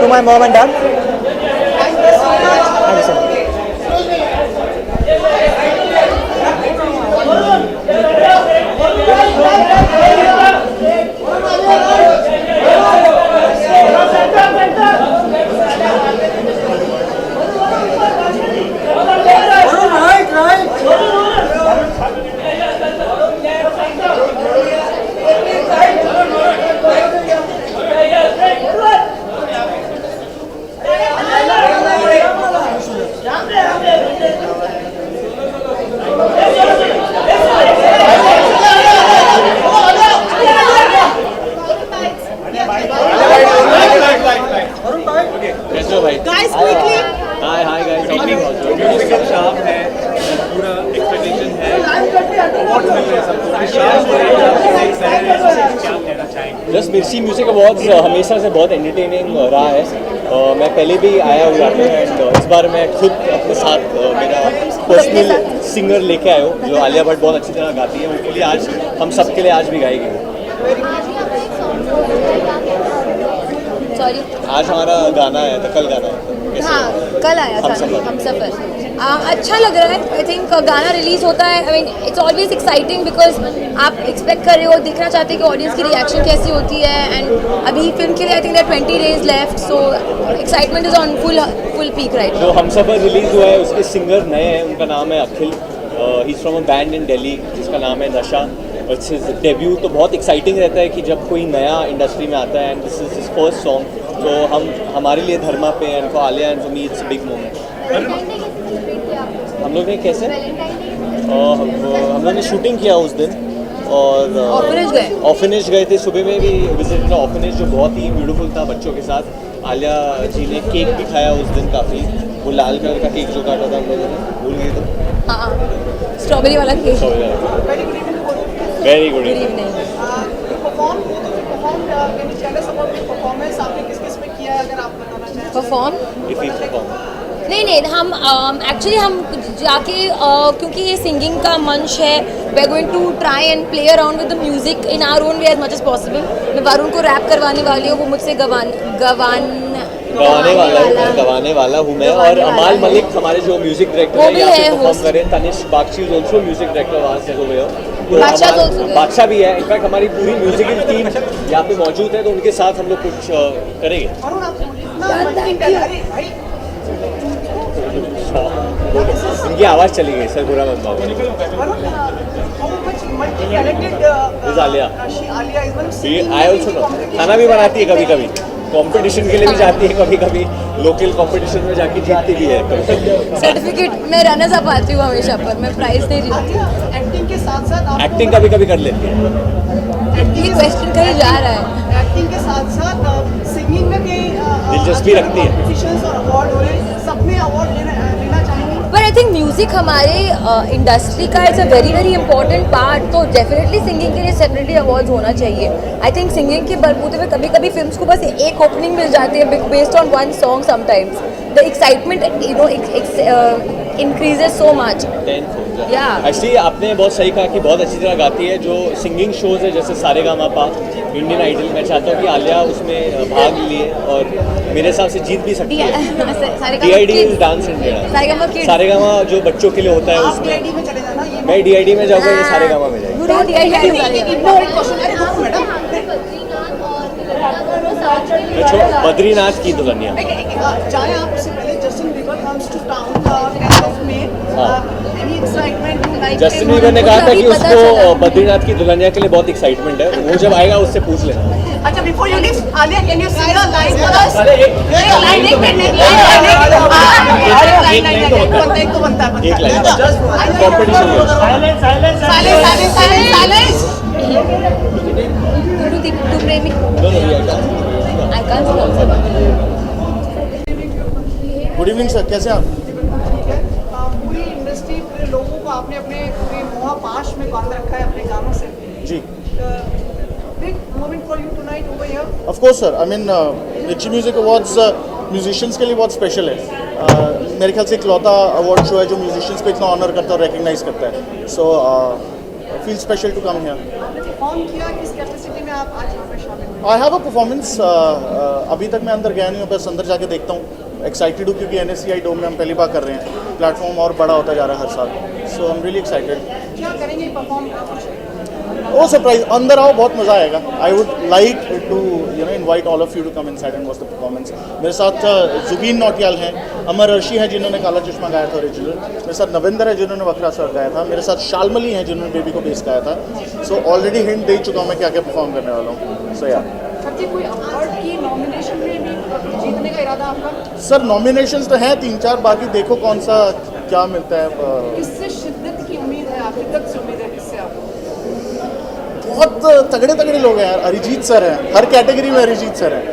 to my mom and dad. Thank you so much. Guys, quickly. Hi guys. Music sharp है, पूरा expectation है, award मिल रहे हैं सबको। जस्ट मिर्ची म्यूजिक अवार्ड्स हमेशा से बहुत एंटरटेनिंग रहा है। मैं पहले भी आया हुआ था एंड इस बार मैं खुद अपने साथ मेरा पर्सनल सिंगर लेके आया हूँ जो आलिया भट्ट बहुत अच्छी तरह गाती है। उनके लिए आज हम सब के लिए आज भी गाएगी। सॉरी, आज हमारा गाना है तो कल गाना है। हाँ कल आया था हम सफ़र। अच्छा लग रहा है। आई थिंक गाना रिलीज होता है, I mean it's always exciting because आप एक्सपेक्ट कर रहे हो, देखना चाहते हैं कि ऑडियंस की रिएक्शन कैसी होती है। एंड अभी फिल्म के लिए I think there 20 days left, so excitement is on full peak right. जो हम सफ़र रिलीज हुआ है उसके सिंगर नए हैं, उनका नाम है Akhil. He is from a band in Delhi जिसका नाम है नशा। It's his debut. तो बहुत एक्साइटिंग रहता है कि जब कोई नया इंडस्ट्री में आता है and this is his first song. तो हमारे लिए धर्मा पे and for Alia and for me it's big moment. हम लोग ने कैसे हम लोग ने शूटिंग किया उस दिन और ऑर्फनेज गए थे। सुबह में भी विजिट किया ऑर्फनेज जो बहुत ही ब्यूटीफुल था बच्चों के साथ। आलिया जी ने केक भी खाया उस दिन काफ़ी, वो लाल कलर का केक जो काटा था हम लोगों ने, भूल गए थे। हाँ, स्ट्रॉबेरी वाला cake. Very good evening. Perform नहीं हम एक्चुअली हम जाके क्योंकि ये सिंगिंग का मंच है, we are going to try and play around with the music in our own way as much as possible. मैं वरुण को रैप करवाने वाली हूँ, वो मुझसे गवाने वाला हूँ मैं। और अमाल मलिक हमारे जो म्यूजिक डायरेक्टर है यहाँ पे परफॉर्म कर रहे हैं। Tanishk Bagchi is also music director वहाँ से हो गए। बादशाह भी है। इनफैक्ट हमारी पूरी म्यूजिकल टीम यहाँ पे मौजूद है, तो उनके साथ हम लोग कुछ करेंगे। इनकी आवाज़ चली गई सर, बुरा मत मानो। I also know. खाना भी बनाती है कभी कभी, कंपटीशन के लिए भी जाती है कभी कभी, लोकल कंपटीशन में जाके जीतती भी है। सर्टिफिकेट मैं रनर्स अप आती हूँ हमेशा, पर मैं प्राइज नहीं जीतती। एक्टिंग के साथ साथ एक्टिंग कभी कभी कर लेती है। ये क्वेश्चन कहीं जा रहा है। एक्टिंग के साथ साथ सिंगिंग में भी दिलचस्पी रखती है। कॉम्पिटिशंस और अवार्ड हो रहे हैं, सब में अवार्ड लेना चाहेंगे। पर आई थिंक म्यूजिक हमारे इंडस्ट्री का it's a very important part. तो डेफिनेटली सिंगिंग के लिए सेपरेटली अवार्ड्स होना चाहिए। आई थिंक सिंगिंग के बलबूते पे कभी कभी फिल्म्स को बस एक ओपनिंग मिल जाती है based on one song. Sometimes the excitement increases so much. Actually आपने बहुत सही कहा कि बहुत अच्छी तरह गाती है। जो सिंगिंग शोज है जैसे सारेगामापा, इंडियन आइडल, मैं चाहता हूँ कि आलिया उसमें भाग लिए और मेरे हिसाब से जीत भी सकती है। DID डांस इंडिया, सारेगामा जो बच्चों के लिए होता है उसमें मैं DID में जाऊँगा, ये सारेगामा में जाएगा। बद्रीनाथ की दुल्हनिया। चाहे आप उससे पहले Justin Bieber comes to town 10th of May, any excitement you like? Justin Bieber ने कहा था कि उसको बद्रीनाथ की दुल्हनिया के लिए बहुत एक्साइटमेंट है। वो जब आएगा उससे पूछ लेना। अच्छा, before you leave, Alia, can you sing a line for us? एक तो बनता है। एक line competition good evening sir, कैसे हैं आप? पूरी इंडस्ट्री, पूरे लोगों को आपने अपने पूरे मोहपाश में बांध रखा है अपने गानों से। जी, big moment for you tonight over here. Of course sir, I mean Mirchi music awards musicians के लिए बहुत स्पेशल है। मेरे ख्याल से इकलौता अवार्ड शो है जो म्यूजिशियंस को इतना ऑनर करता है और रिकग्नाइज करता है। So feel special to come here. आपने परफॉर्म किया, किस कैपेसिटी में आप आज यहाँ पे शामिल हुए? आई हैव अ परफॉर्मेंस, अभी तक मैं अंदर गया नहीं हूँ, बस अंदर जाके देखता हूँ। एक्साइटेड हूँ क्योंकि NSCI डोम में हम पहली बार कर रहे हैं, प्लेटफॉर्म और बड़ा होता जा रहा है हर साल, सो आई एम रियली एक्साइटेड। क्या करेंगे परफॉर्म? ओ सरप्राइज, अंदर आओ, बहुत मज़ा आएगा। I would like to invite all of you to come inside and watch the performance. मेरे साथ जुबीन नौटियाल हैं, अमर अर्शी हैं जिन्होंने काला चश्मा गाया था ओरिजिनल, मेरे साथ नविंदर है जिन्होंने वखरा सर गाया था, मेरे साथ शालमली हैं जिन्होंने बेबी को बेस गाया था। सो ऑलरेडी हिंट दे चुका हूँ मैं क्या क्या परफॉर्म करने वाला हूँ। सो यार सर जी, कोई अवार्ड की नॉमिनेशन में भी जीतने का इरादा आपका? सर नॉमिनेशंस तो हैं 3-4, बाकी देखो कौन सा क्या मिलता है। किससे शिद्दत की उम्मीद है, आप शिद्दत से उम्मीद है किससे आपको? बहुत तगड़े तगड़े लोग हैं यार, अरिजीत सर हैं, हर कैटेगरी में अरिजीत सर हैं,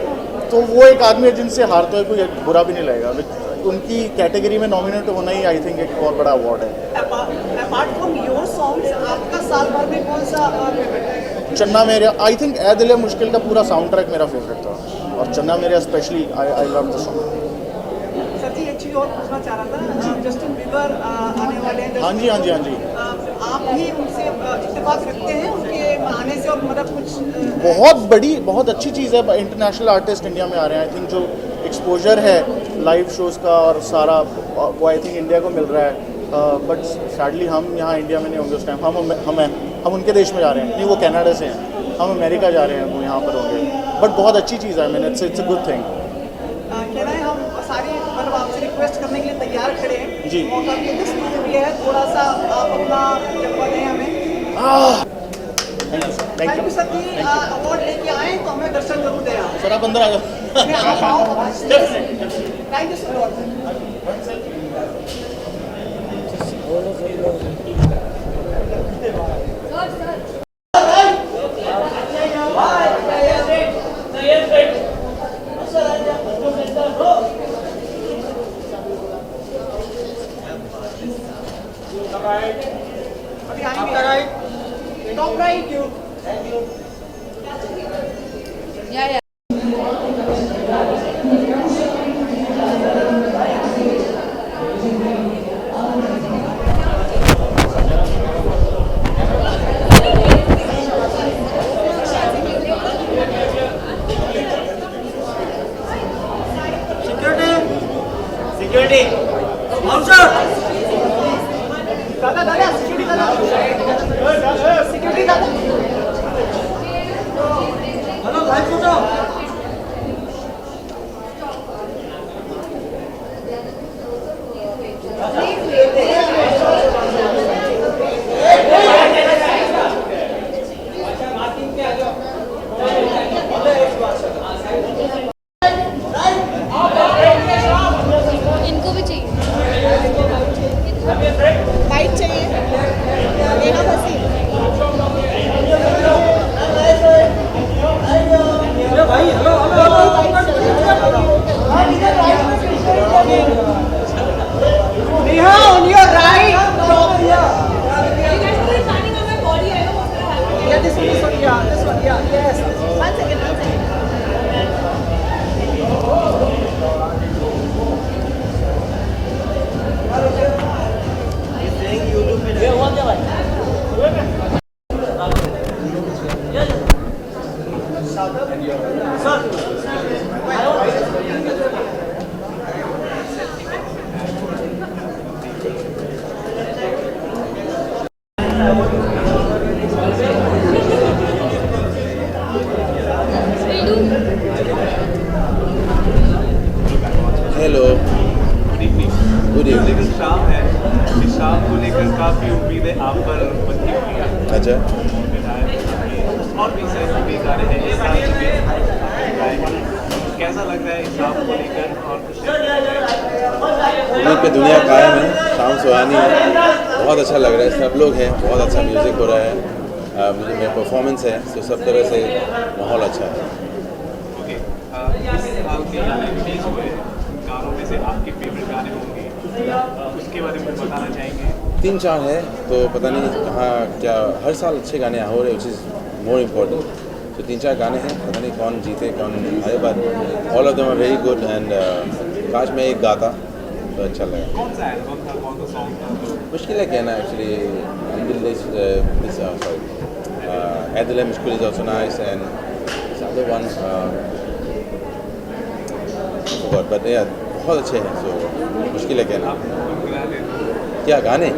तो वो एक आदमी है जिनसे हारते हुए कोई बुरा भी नहीं लगेगा। उनकी कैटेगरी में नॉमिनेट होना ही आई थिंक एक बहुत बड़ा अवार्ड है। अपार्ट फ्रॉम योर सॉन्ग्स, आपका साल भर में कौन सा फेवरेट है? चन्ना मेरे, आई थिंक ए दिल है मुश्किल का पूरा साउंड ट्रैक मेरा फेवरेट था, और Channa Mere specially I love the song. Sir ji, एक चीज़ और पूछना चाह रहा था, जस्टिन बीबर आने वाले हैं। हाँ जी हाँ जी हाँ जी, आप भी उनसे इत्तेफाक रखते हैं उनके आने से, और मतलब कुछ बहुत बड़ी बहुत अच्छी चीज़ है, इंटरनेशनल आर्टिस्ट इंडिया में आ रहे हैं। आई थिंक जो एक्सपोजर है लाइव शोज़ का और सारा, वो आई थिंक इंडिया को मिल रहा है। बट सैडली हम यहाँ इंडिया में नहीं होंगे उस टाइम, हम उनके देश में जा रहे हैं, नहीं वो कनाडा से हैं, हम अमेरिका जा रहे हैं, वो यहाँ पर होंगे। बट बहुत अच्छी चीज़ है, मैंने इट्स अ गुड थिंग। कह रहे हैं हम सारे, मतलब आपसे रिक्वेस्ट करने के लिए तैयार खड़े हैं जी। मौका भी है, थोड़ा सा आप अपना जज्बा दें हमें। Thank you sir, thank thank you you sir ji, award लेके आए तो हमें दर्शन जरूर दें आप। सर, आप अंदर आ जाओ। मैं आप आओ। Thank you sir. अभी आएंगे। Top right you. या सिक्योरिटी बाउंसर दादा दादा, सिक्योरिटी दादा, सिक्योरिटी दादा। हेलो लाइव फोटो इनको भी चाहिए। बाइक चाहिए, नेहा फसी। भाई hello Neha on your right. Yeah, this one, yeah, yes. One second. Hello, good evening. Good evening. लेकिन शाम है, इस शाम को लेकर काफ़ी उम्मीदें आप पर बनती हुई हैं। अच्छा, और भी सही गाने हैं इस साल में गाए। कैसा लग रहा है इस शाम को लेकर, और कुछ उम्मीद पे दुनिया कायम है, शाम सुहानी है, बहुत अच्छा लग रहा है, सब लोग हैं, बहुत अच्छा म्यूज़िक हो रहा है, मुझे मेरा परफॉर्मेंस है, तो सब तरह से माहौल अच्छा है। ओके, इस साल के गाने रिलीज हुए गानों में से आपके फेवरेट गाने होंगे, उसके बारे में कुछ बताना चाहेंगे? 3-4 है, तो पता नहीं कहाँ क्या, हर साल अच्छे गाने हो रहे, विच इज़ मोर इम्पोर्टेंट। तो 3-4 गाने हैं, पता नहीं कौन जीते कौन हारे, but all of them are very good, and काश मैं एक गाता तो अच्छा लगा। कौन सा एल्बम था, कौन सा सॉन्ग था? मुश्किल है कहना एक्चुअली, सॉरी, ऐ दिल है मुश्किल is also nice, and other one, forgot, but yeah, बहुत अच्छे हैं. So मुश्किल है कहना. गुनगुना दे दो. क्या गाने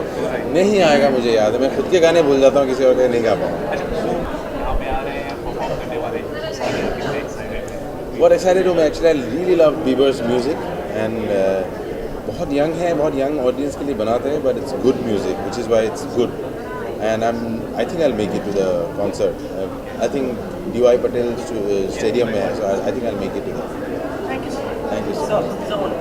नहीं आएगा मुझे याद है. मैं खुद के गाने भूल जाता हूँ, किसी और के नहीं गा पाऊँ. अच्छा, तो यहाँ पे आ रहे हैं परफॉर्म करने वाले सारे कितने एक्साइटेड हैं? What excited hूँ मैं. Actually I really love Bieber's music and बहुत यंग है, बहुत यंग ऑडियंस के लिए बनाते हैं, but it's good music, which is why it's good. And I think I'll make it to the concert. I think DY Patel Stadium में है, so I think I'll make it to that. Thank you so much. Thank you so much.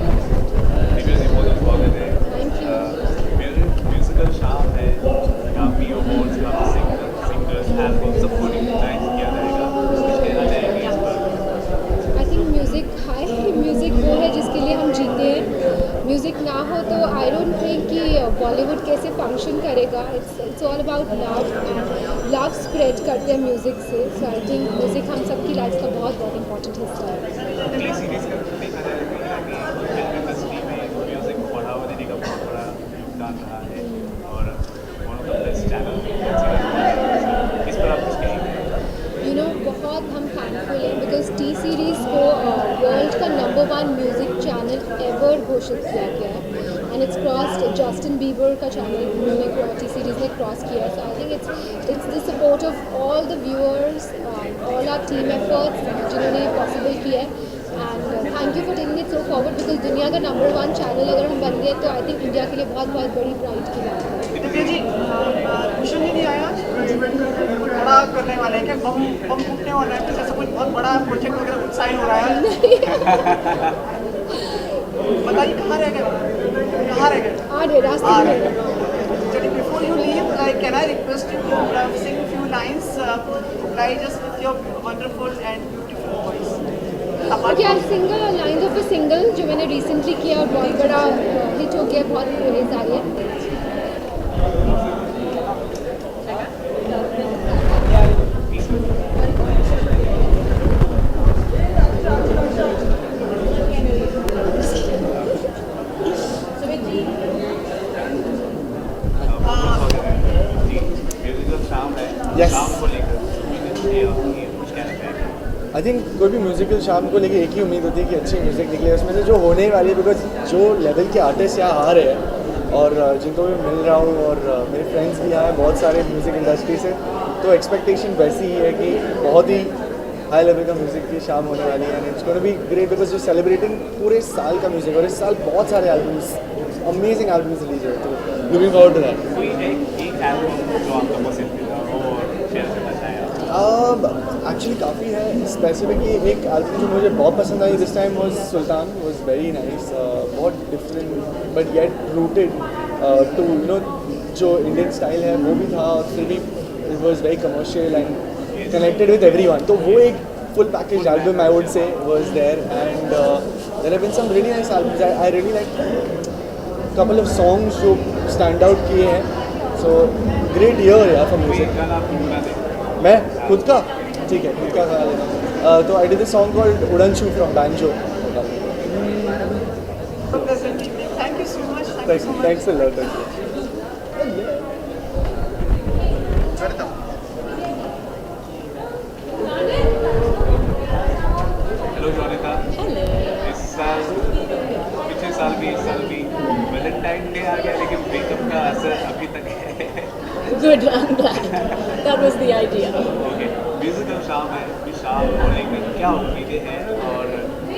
Divya ji बहुत स्वागत है. Musical शाम है. काफी awards, काफी singers, album सब को रिकॉग्नाइज किया जाएगा. कुछ कहना चाहेंगे इस पर? आई थिंक म्यूज़िक वो है जिसके लिए हम जीते हैं. म्यूज़िक ना हो तो आई डोंट थिंक कि बॉलीवुड कैसे फंक्शन करेगा. It's all about love spread करते हैं म्यूज़िक से. सो आई थिंक म्यूज़िक हम सबकी लाइफ का बहुत बहुत इंपॉर्टेंट हिस्सा है. टी सीरीज का देखा जाएगा कि फिल्म इंडस्ट्री में म्यूजिक को बढ़ावा देने का बहुत बड़ा योगदान रहा है और one of the best channel इस पर आप कुछ कहेंगे? यू नो बहुत हम थैंकफुल हैं बिकॉज टी सीरीज़ को वर्ल्ड का नंबर 1 म्यूज़िक चैनल एवर घोषित किया गया है. And it's crossed Justin Bieber का चैनल उन्होंने टी सीरीज़ ने क्रॉस किया. So I think it's the support of all the viewers, all our team efforts जिन्होंने पॉसिबल किया है. And thank you for taking it so forward because दुनिया का number 1 channel अगर हम बन गए तो आई थिंक इंडिया के लिए बहुत बहुत बड़ी प्राइड की बात है. दिव्या जी, भूषण जी नहीं आया, बड़ा करने वाले हैं क्या? बम फूटने वाला है, कुछ ऐसा कोई बहुत बड़ा प्रोजेक्ट वगैरह कुछ साइन हो रहा है? बताइए कहाँ रह गए? आ रहे रास्ते में. चलिए, before you leave, like, can I request you to sing a few lines, like just with your wonderful and beautiful voice? Okay, I single lines of a single जो मैंने रिसेंटली किया और बहुत बड़ा हिट हो गया, बहुत प्रेज आई है. म्यूजिकल शाम है. Yes. शाम को लेकर कुछ कहना चाहेंगे? आई थिंक कोई भी म्यूज़िकल शाम को लेके एक ही उम्मीद होती है कि अच्छी म्यूज़िक निकले उसमें से जो होने वाली है. बिकॉज जो लेवल के आर्टिस्ट यहाँ आ रहे हैं और जिनको मैं मिल रहा हूँ और मेरे फ्रेंड्स भी यहाँ हैं बहुत सारे म्यूज़िक इंडस्ट्री से, तो एक्सपेक्टेशन वैसी ही है कि बहुत ही हाई लेवल का म्यूज़िक की शाम होने वाली है. And it's gonna be great because जो सेलिब्रेटिंग पूरे साल का म्यूज़िक और इस साल बहुत सारे एल्बम्स, अमेजिंग एल्बम्स रिलीज हुए. तो लुकिंग फॉरवर्ड टू दैट. कोई एक एल्बम जो आपका पसंदीदा हो और शेयर करना चाहें आप? एक्चुअली काफ़ी है. स्पेसिफिकली एक एल्बम जो मुझे बहुत पसंद आई this time was Sultan. Was very nice. बहुत different but yet rooted to you know जो इंडियन स्टाइल है वो भी था और फिर भी it was very commercial and connected with everyone. तो वो एक full package album I would say was there. And there have been some really nice albums. I really like couple of songs जो स्टैंड आउट किए हैं. So great year यार for कोई music. एक गाना आप गुनगुना दें. मैं खुद का ठीक है, खुद का गा लेना. तो I did the song called उड़न छू from banjo. Thank you so much. Thank you so much. Thanks a lot. Hello Jonita. Hello. इस साल, पिछले साल भी, इस साल भी वैलेंटाइन डे आ गया लेकिन ब्रेकअप का असर अभी तक है. Good, I'm glad. That was the idea. Okay, musical शाम है. इस शाम को लेकर क्या उम्मीदें हैं और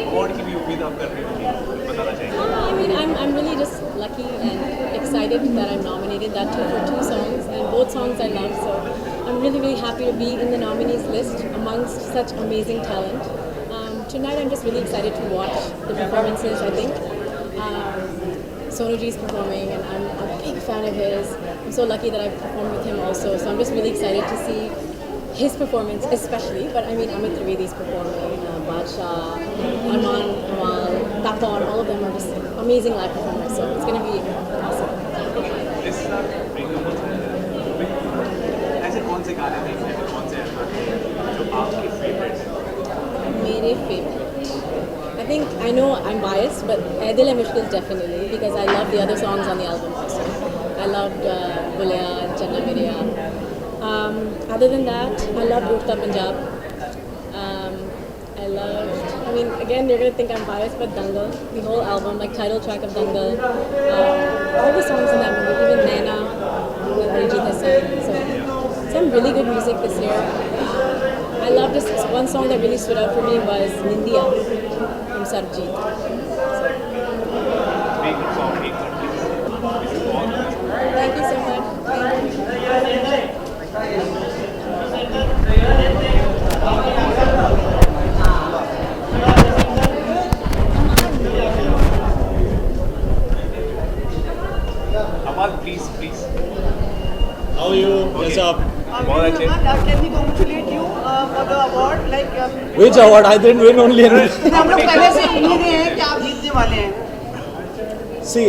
अवार्ड की भी उम्मीद आप कर रहे होंगे, बताना चाहेंगे? I mean, I'm really just lucky and excited that I'm nominated, that too for 2 songs, and both songs I love, so I'm really happy to be in the nominees list amongst such amazing talent. Tonight I'm just really excited to watch the performances, I think. Sonu Ji is performing and I'm a big fan of his. I'm so lucky that I've performed with him also, so I'm just really excited to see his performance especially. But I mean, Amit Trivedi is performing, Badshah, Arman, Amal, Tapon, all of them are just amazing live performers, so it's going to be awesome. I'm biased, but Ae Dil Hai Mushkil definitely, because I love the other songs on the album also. I loved Bulaya and Channa Miriya. Other than that, I loved Urta Punjab. I loved, I mean, again, you're going to think I'm biased, but Dangal, the whole album, like title track of Dangal, all the songs in that movie, even Naina, with Arijit Hassan. So some really good music this year. I love this. One song that really stood out for me was Nindiya from Sarjeet. Thank you so much. Amal, please. How are you? What's up? बहुत अच्छे। Can we congratulate you for the award? Like Which award? I didn't win only. हम लोग पहले से उम्मीद हैं कि आप जीतने वाले हैं. See,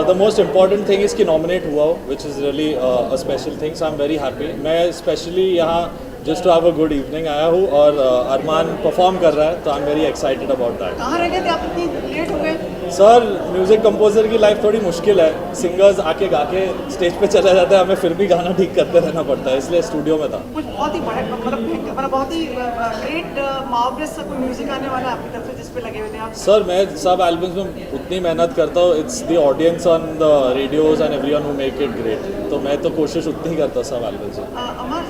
the most important thing is कि nominate हुआ हो, which is really a special thing. So I'm very happy. मैं especially यहाँ just to have a good evening आया हूँ और अरमान perform कर रहा है, तो I'm very excited about that. कहाँ रह गए थे आप इतनी लेट हो गए? सर म्यूजिक कंपोजर की लाइफ थोड़ी मुश्किल है. सिंगर्स आके गा के स्टेज पे चला जाता है, हमें फिर भी गाना ठीक करते रहना पड़ता है, इसलिए स्टूडियो में था. कुछ बहुत ही बड़ा मतलब बहुत ही ग्रेट मार्वलस सा कोई म्यूजिक आने वाला है आपकी तरफ से जिस पे लगे हुए थे आप. सर मैं सब एल्बम्स में उतनी मेहनत करता हूँ. It's the audience on the radios and everyone who make it great. तो मैं तो कोशिश उतनी ही करता हूँ सब एल्बम्स में. अमर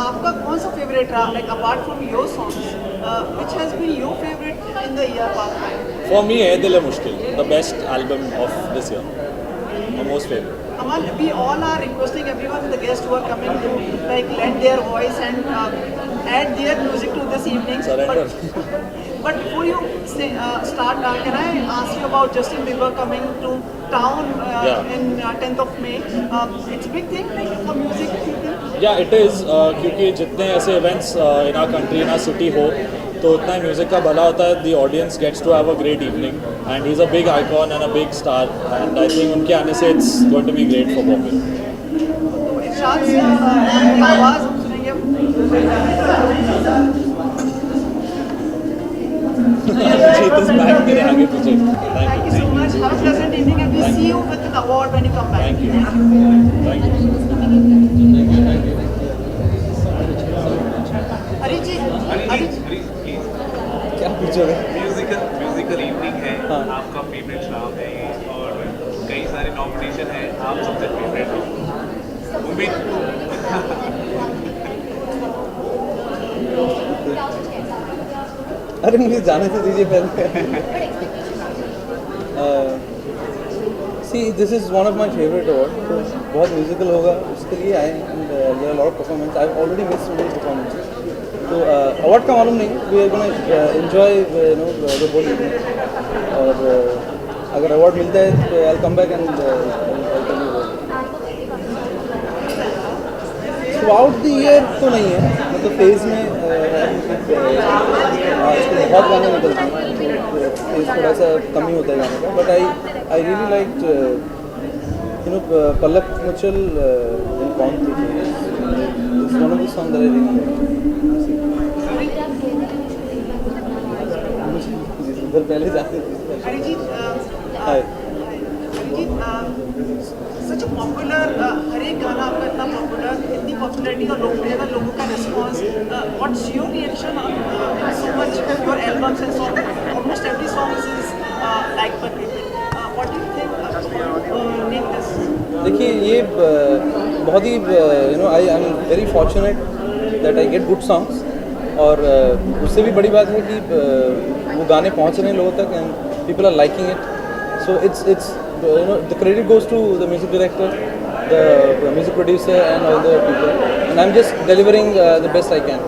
आपका कौन सा फेवरेट रहा like apart from your songs which has been your favourite in the year past? For me है Dil Hai Mushkil the best album of this year, the most favourite. Aman, we all are requesting everyone, the guests who are coming to like lend their voice and add their music to this evening. Surrender. But before you say, start, can I ask you about Justin Bieber coming to town in 10th of May? It's a big thing like for music people. Yeah, it is. क्योंकि जितने ऐसे events in our country, in our city हो, तो उतना ही music का भला होता है. The audience gets to have a great evening and he is a big icon and a big star and I think उनके आने से it's going to be great for Bombay. Irshad से आवाज़ हम सुनेंगे. जीत इज बैक मेरे आगे पीछे. Thank you so much. Have a pleasant evening and we'll see you with the award when you come back. Thank you. Thank you. Harish please. क्या पूछोगे? Musical evening है. आपका फेवरेट शाम है ये और कई सारे नॉमिनेशन है. आप सबसे फेवरेट हो उम्मीद. अरे मुझे जाने तो दीजिए पहले. See this is one of my favourite award. तो बहुत म्यूजिकल होगा, उसके लिए आए and there are lot of performance. I already miss so many performances. तो अवार्ड का मालूम नहीं. We are gonna enjoy you know the whole evening. और अगर अवार्ड मिलता है तो I come back and throughout the year तो नहीं है, मतलब फेज में इसको बहुत गाने निकलते हैं तो फेज थोड़ा सा कम ही होता है गाने का. But I really like you know Palak Muchhal in कौन थी is one of the song that I really उधर पहले जाते थे. Arijit, हाय सच पॉपुलर हर एक गाना आपका इतना पॉपुलर, इतनी पॉपुलरिटी और लोगों का response. What's your reaction on so much your albums and song? Almost every song is like by people. What do you think make this? देखिए ये बहुत ही you know I am very fortunate that I get good songs. और उससे भी बड़ी बात है कि वो गाने पहुंच रहे हैं लोगों तक and people are liking it. So it's you know the credit goes to the music director, the music producer and all the people and I am just delivering the best I can.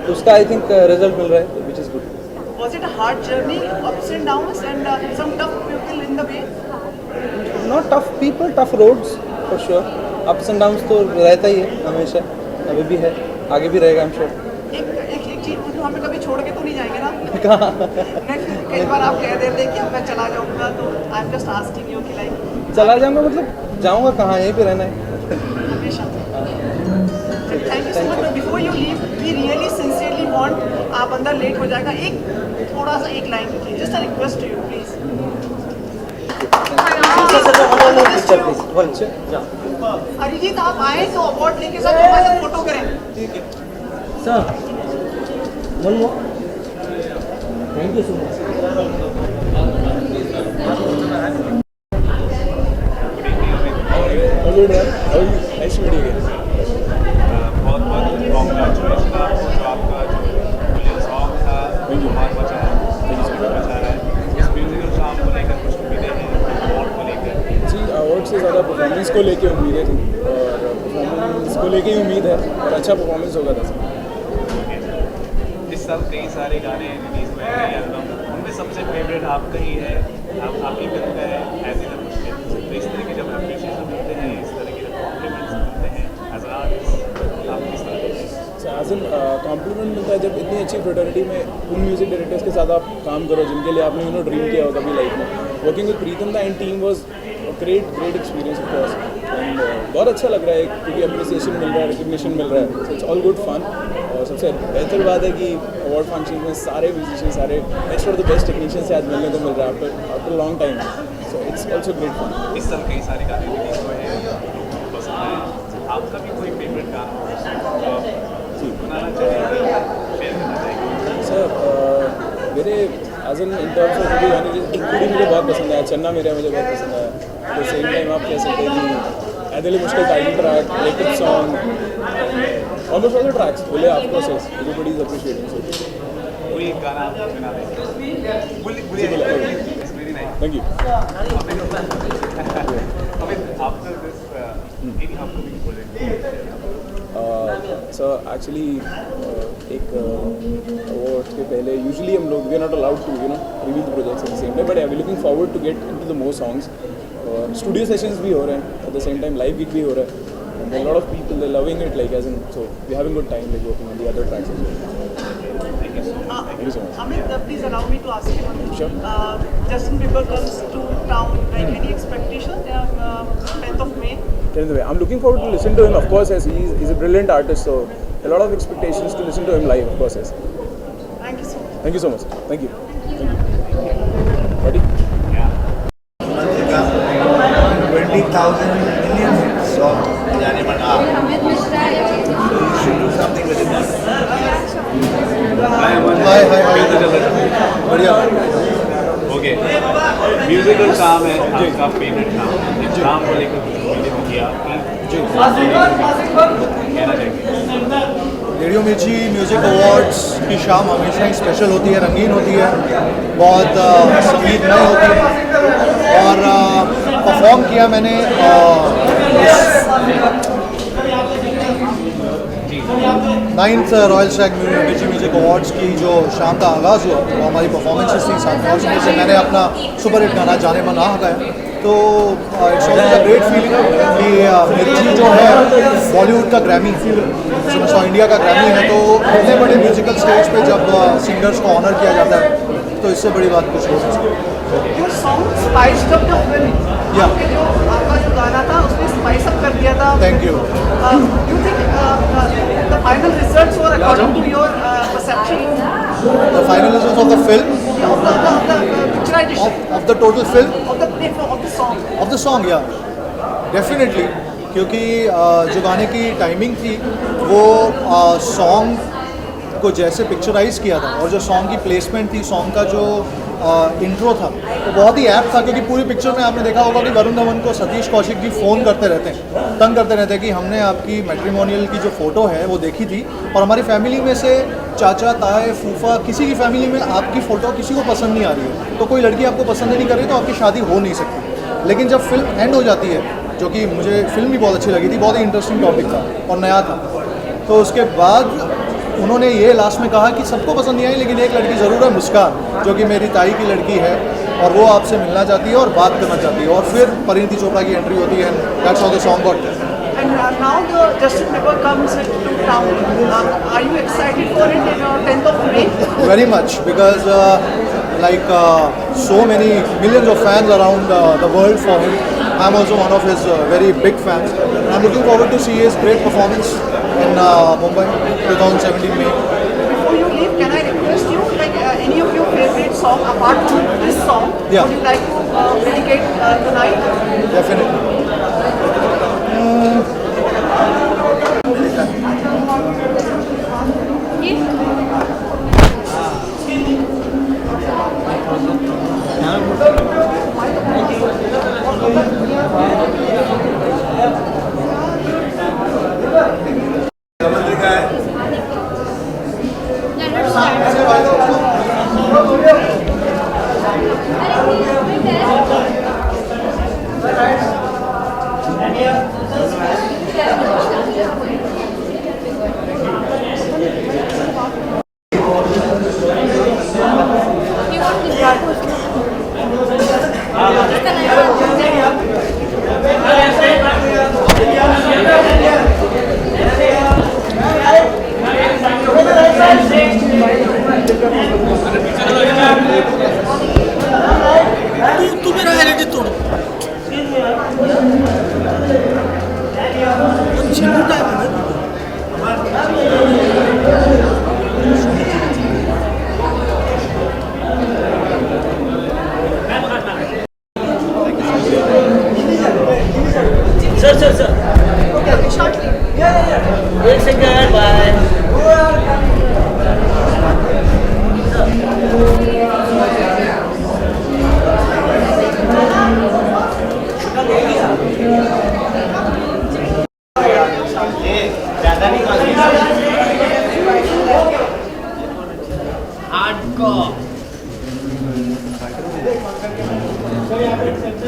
तो उसका I think result मिल रहा है which is good. Was it a hard journey, ups and downs and some tough people in the way? Not tough people, tough roads for sure. Ups and downs तो रहता ही है हमेशा, अभी भी है, आगे भी रहेगा I'm sure. एक चीज तो हमें कभी छोड़ के तो नहीं जाएंगे ना? कहाँ? कई बार आप कह देते हैं कि अब मैं चला जाऊंगा, तो आई एम जस्ट आस्किंग यू कि लाइक चला जाऊंगा मतलब जाऊंगा कहाँ, यहीं पे रहना है. हमेशा. Thank you so much. But before you leave, we really sincerely want आप अंदर लेट हो जाएगा, एक थोड़ा सा एक लाइन लिखिए, just a request to you please. Arijit आप आए तो अवार्ड लेके सर हमारे साथ फोटो करें। Sir one more thank you so much. Nice meeting you. बहुत बहुत कॉन्ग्रेचुलेशन आपको, जो आपका जो बुलियन सॉन्ग था बहुत बचा है, बचा रहा है। इस म्यूजिकल शाम को लेकर कुछ उम्मीदें हैं, अवार्ड को लेकर? जी अवार्ड से ज़्यादा परफॉर्मेंस को लेके उम्मीदें थी और परफॉर्मेंस को लेके ही उम्मीद है और अच्छा परफॉर्मेंस होगा था। इस साल कई सारे गाने रिलीज हुए हैं, कई एल्बम, उनमें सबसे फेवरेट आपका ही है, आपकी फिल्म का है एज इन मुश्किल। तो इस तरह के जब अप्रिशिएशन मिलते हैं, इस तरह के जब कॉम्प्लीमेंट्स मिलते हैं एज एन आर्टिस्ट, आप किस तरह से? एज एन कॉम्प्लीमेंट मिलता है जब इतनी अच्छी फ्रेटर्निटी में उन म्यूजिक डायरेक्टर्स के साथ आप काम करो जिनके लिए आपने ड्रीम किया हो कभी लाइफ में। वर्किंग विद प्रीतम दा and team was great experience of course and बहुत अच्छा लग रहा है क्योंकि अप्रिसिएशन मिल रहा है, रिकग्निशन मिल रहा है, so it's all good fun. और सबसे बेहतर बात है कि अवार्ड फंक्शन में सारे म्यूजिशियन, सारे बेस्ट और द बेस्ट टेक्नीशियन से आज मिलने को मिल रहा है after long time, so it's also great fun. इस साल कई सारे गाने रिलीज हुए हैं, लोगों को पसंद आए, आपका भी कोई फेवरेट गाना हो जी बनाना चाहेंगे, शेयर करना चाहेंगे? सर मेरे as an in terms of मुझे गाने कुड़ी मुझे बहुत पसंद आया, चन्ना मेरा मुझे बहुत पसंद आया। तो सेम टाइम आप कह सकते हैं कि ऐदिल मुश्किल टाइटल ट्रैक, लेटेड song, almost all the tracks बोले आपको से एवरीबॉडी इज अप्रिशिएटिंग। सो कोई एक गाना आप बना दें, very nice, thank you. Amit after this any upcoming project? Sir actually एक अवार्ड के पहले यूजुअली हम लोग we are not allowed to reveal the projects at the same time, but I am looking forward to get into the more songs. Studio sessions भी हो रहे हैं, at the same time live gig भी हो रहा है, and a lot of people they're loving it, like as in, so we're having good time like working on the other tracks as well. Thank you so much. Amit, please allow me to ask you one thing. Sure. Justin Bieber comes to town, like any expectation? 10th of May. Anyway, I'm looking forward to listen to him, of course, as he's a brilliant artist, so a lot of expectations to listen to him live, of course, yes. Thank you so much. Thank you so much. Thank you. Ready? 20,000 million song जाने मन आ. You should do something with it. Hi. बढ़िया. Okay, musical काम है आपका favourite काम, इस काम को लेकर कुछ उम्मीदें होंगी आपकी, कहना चाहेंगे? रेडियो मिर्ची म्यूज़िक अवार्ड्स की शाम हमेशा ही स्पेशल होती है, रंगीन होती है, बहुत संगीतमय होती है और परफॉर्म किया मैंने 9th रॉयल स्टैग मिर्ची म्यूज़िक अवार्ड्स की जो शाम का आगाज़ हुआ वो हमारी परफॉर्मेंसेस थी। साथ से मैंने अपना सुपर हिट गाना जाने मन आ गाया, तो it's always a great feeling कि मिर्ची जो है बॉलीवुड का ग्रैमी, समझता हूँ इंडिया का ग्रैमी है, तो इतने बड़े म्यूजिकल स्टेज पे जब सिंगर्स को ऑनर किया जाता है तो इससे बड़ी बात कुछ हो सकती है। Your song spiced up the film. Yeah. आपका जो गाना था उसने स्पाइस अप कर दिया था। Thank you. You think the final results were according to your perception? The final results of the film, Of the picturization of the total film, of the song. of the song, yeah, definitely. क्योंकि जो गाने की timing थी वो song को जैसे picturise किया था और जो सॉन्ग की प्लेसमेंट थी, सॉन्ग का जो इंट्रो था वो बहुत ही ऐप था, क्योंकि पूरी पिक्चर में आपने देखा होगा कि वरुण धवन को सतीश कौशिक जी फ़ोन करते रहते हैं, तंग करते रहते हैं कि हमने आपकी मैट्रिमोनियल की जो फ़ोटो है वो देखी थी और हमारी फैमिली में से चाचा ताए फूफा किसी की फैमिली में आपकी फ़ोटो किसी को पसंद नहीं आ रही है, तो कोई लड़की आपको पसंद नहीं कर रही तो आपकी शादी हो नहीं सकती। लेकिन जब फिल्म एंड हो जाती है, जो कि मुझे फिल्म भी बहुत अच्छी लगी थी, बहुत ही इंटरेस्टिंग टॉपिक था और नया था, तो उसके बाद उन्होंने ये लास्ट में कहा कि सबको पसंद नहीं आई लेकिन एक लड़की ज़रूर है, मुस्कान, जो कि मेरी ताई की लड़की है और वो आपसे मिलना चाहती है और बात करना चाहती है, और फिर परिणीति चोपड़ा की एंट्री होती है, that's how the song got. And now the Justin Bieber comes to town. Are you excited for it in 10th of May? Very much, because so many millions of fans around the world for him. I'm also one of his very big fans. I'm looking forward to see his great performance in Mumbai 2017 May. Before you leave, can I song apart from this song Yeah. would you like to dedicate tonight? Definitely. तू मेरा heritage तोड़ झिंगू type है ना sir एक second by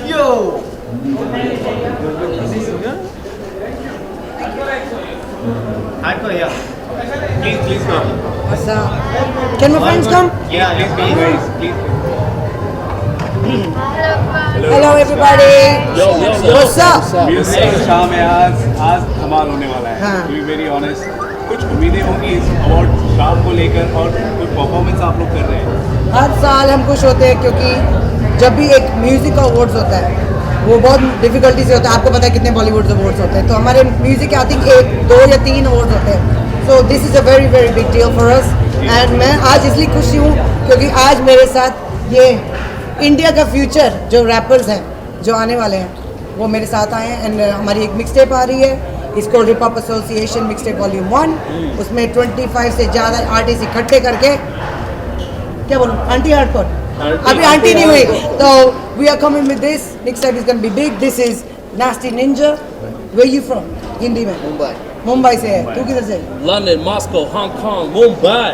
Yo! Hardcore, yeah. Please come. Can my friends come? Yeah, please. Hello everybody. What's up? Music शाम है आज धमाल होने वाला है हाँ। टू बी वेरी ऑनेस्ट कुछ उम्मीदें होंगी इस अवार्ड शाम को लेकर और कुछ परफॉर्मेंस आप लोग कर रहे हैं हर साल हम खुश होते हैं क्योंकि जब भी एक म्यूजिक अवार्ड्स होता है वो बहुत डिफिकल्टी से होता है। आपको पता है कितने बॉलीवुड अवार्ड्स होते हैं, तो हमारे म्यूजिक के आई थिंक 1, 2 या 3 अवार्ड्स होते हैं। So this is a very very big deal for us and मैं आज इसलिए खुशी हूँ क्योंकि आज मेरे साथ ये इंडिया का फ्यूचर जो रैपर्स हैं जो आने वाले हैं वो मेरे साथ आए हैं एंड हमारी एक मिक्स टेप आ रही है, इसको hip hop association mix tape volume 1। उसमें 25 से ज़्यादा आर्टिस्ट इकट्ठे करके क्या बोलूँ आंटी हार्डकोर अभी आंटी नहीं हुई तो we are coming with this mixtape is gonna be big. This is Nasty Ninja. Where you from? Hindi में मुंबई से है। तू किधर से? London, Moscow, Hong Kong, Mumbai.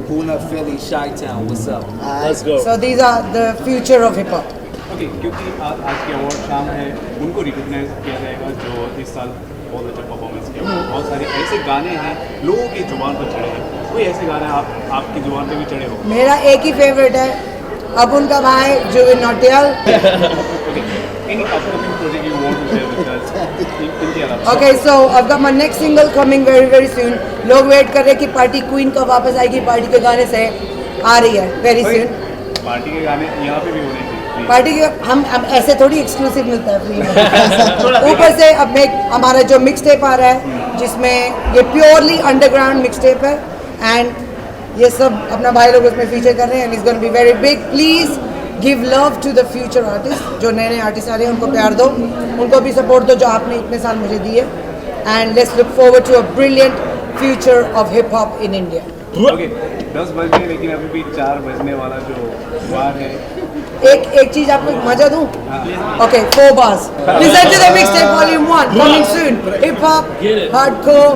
Pune, Philly, Chi-Town, what's up? Let's go. So these are the future of hip hop. Okay क्योंकि आज के award शाम है उनको रिकॉग्नाइज किया जाएगा जो इस साल बहुत अच्छा परफॉर्मेंस किया। बहुत सारे ऐसे गाने हैं लोगों की जुबान पर चढ़े हैं, कोई ऐसे गाने आपकी जुबान पे भी चढ़े हो? मेरा एक ही फेवरेट है अब उनका भाई Zubin Nautiyal. Any upcoming project you want to share with us? इनके अलावा Okay, so I've got my next single coming very very soon. लोग वेट कर रहे हैं कि पार्टी क्वीन कब वापस आएगी, पार्टी के गाने से आ रही है very soon. पार्टी के गाने यहाँ पे भी होने चाहिए। पार्टी के हम ऐसे थोड़ी एक्सक्लूसिव मिलता है फ्री में। ऊपर से अब हमारा जो मिक्स टेप आ रहा है जिसमें ये प्योरली अंडरग्राउंड मिक्स टेप है एंड ये सब अपना भाई लोग उसमें फीचर कर रहे हैं and it's gonna be very big. Please give love to the future artist, जो नए नए आर्टिस्ट आ रहे हैं उनको प्यार दो, उनको भी सपोर्ट दो जो आपने इतने साल मुझे दिए and let's look forward to a brilliant future of hip hop in India. Okay 10 बज गए लेकिन अभी भी 4 बजने वाला जो बार है। एक चीज आपको मजा दूं? Okay 4 bars. Listen to the mixtape volume 1 coming soon. Hip hop, hardcore,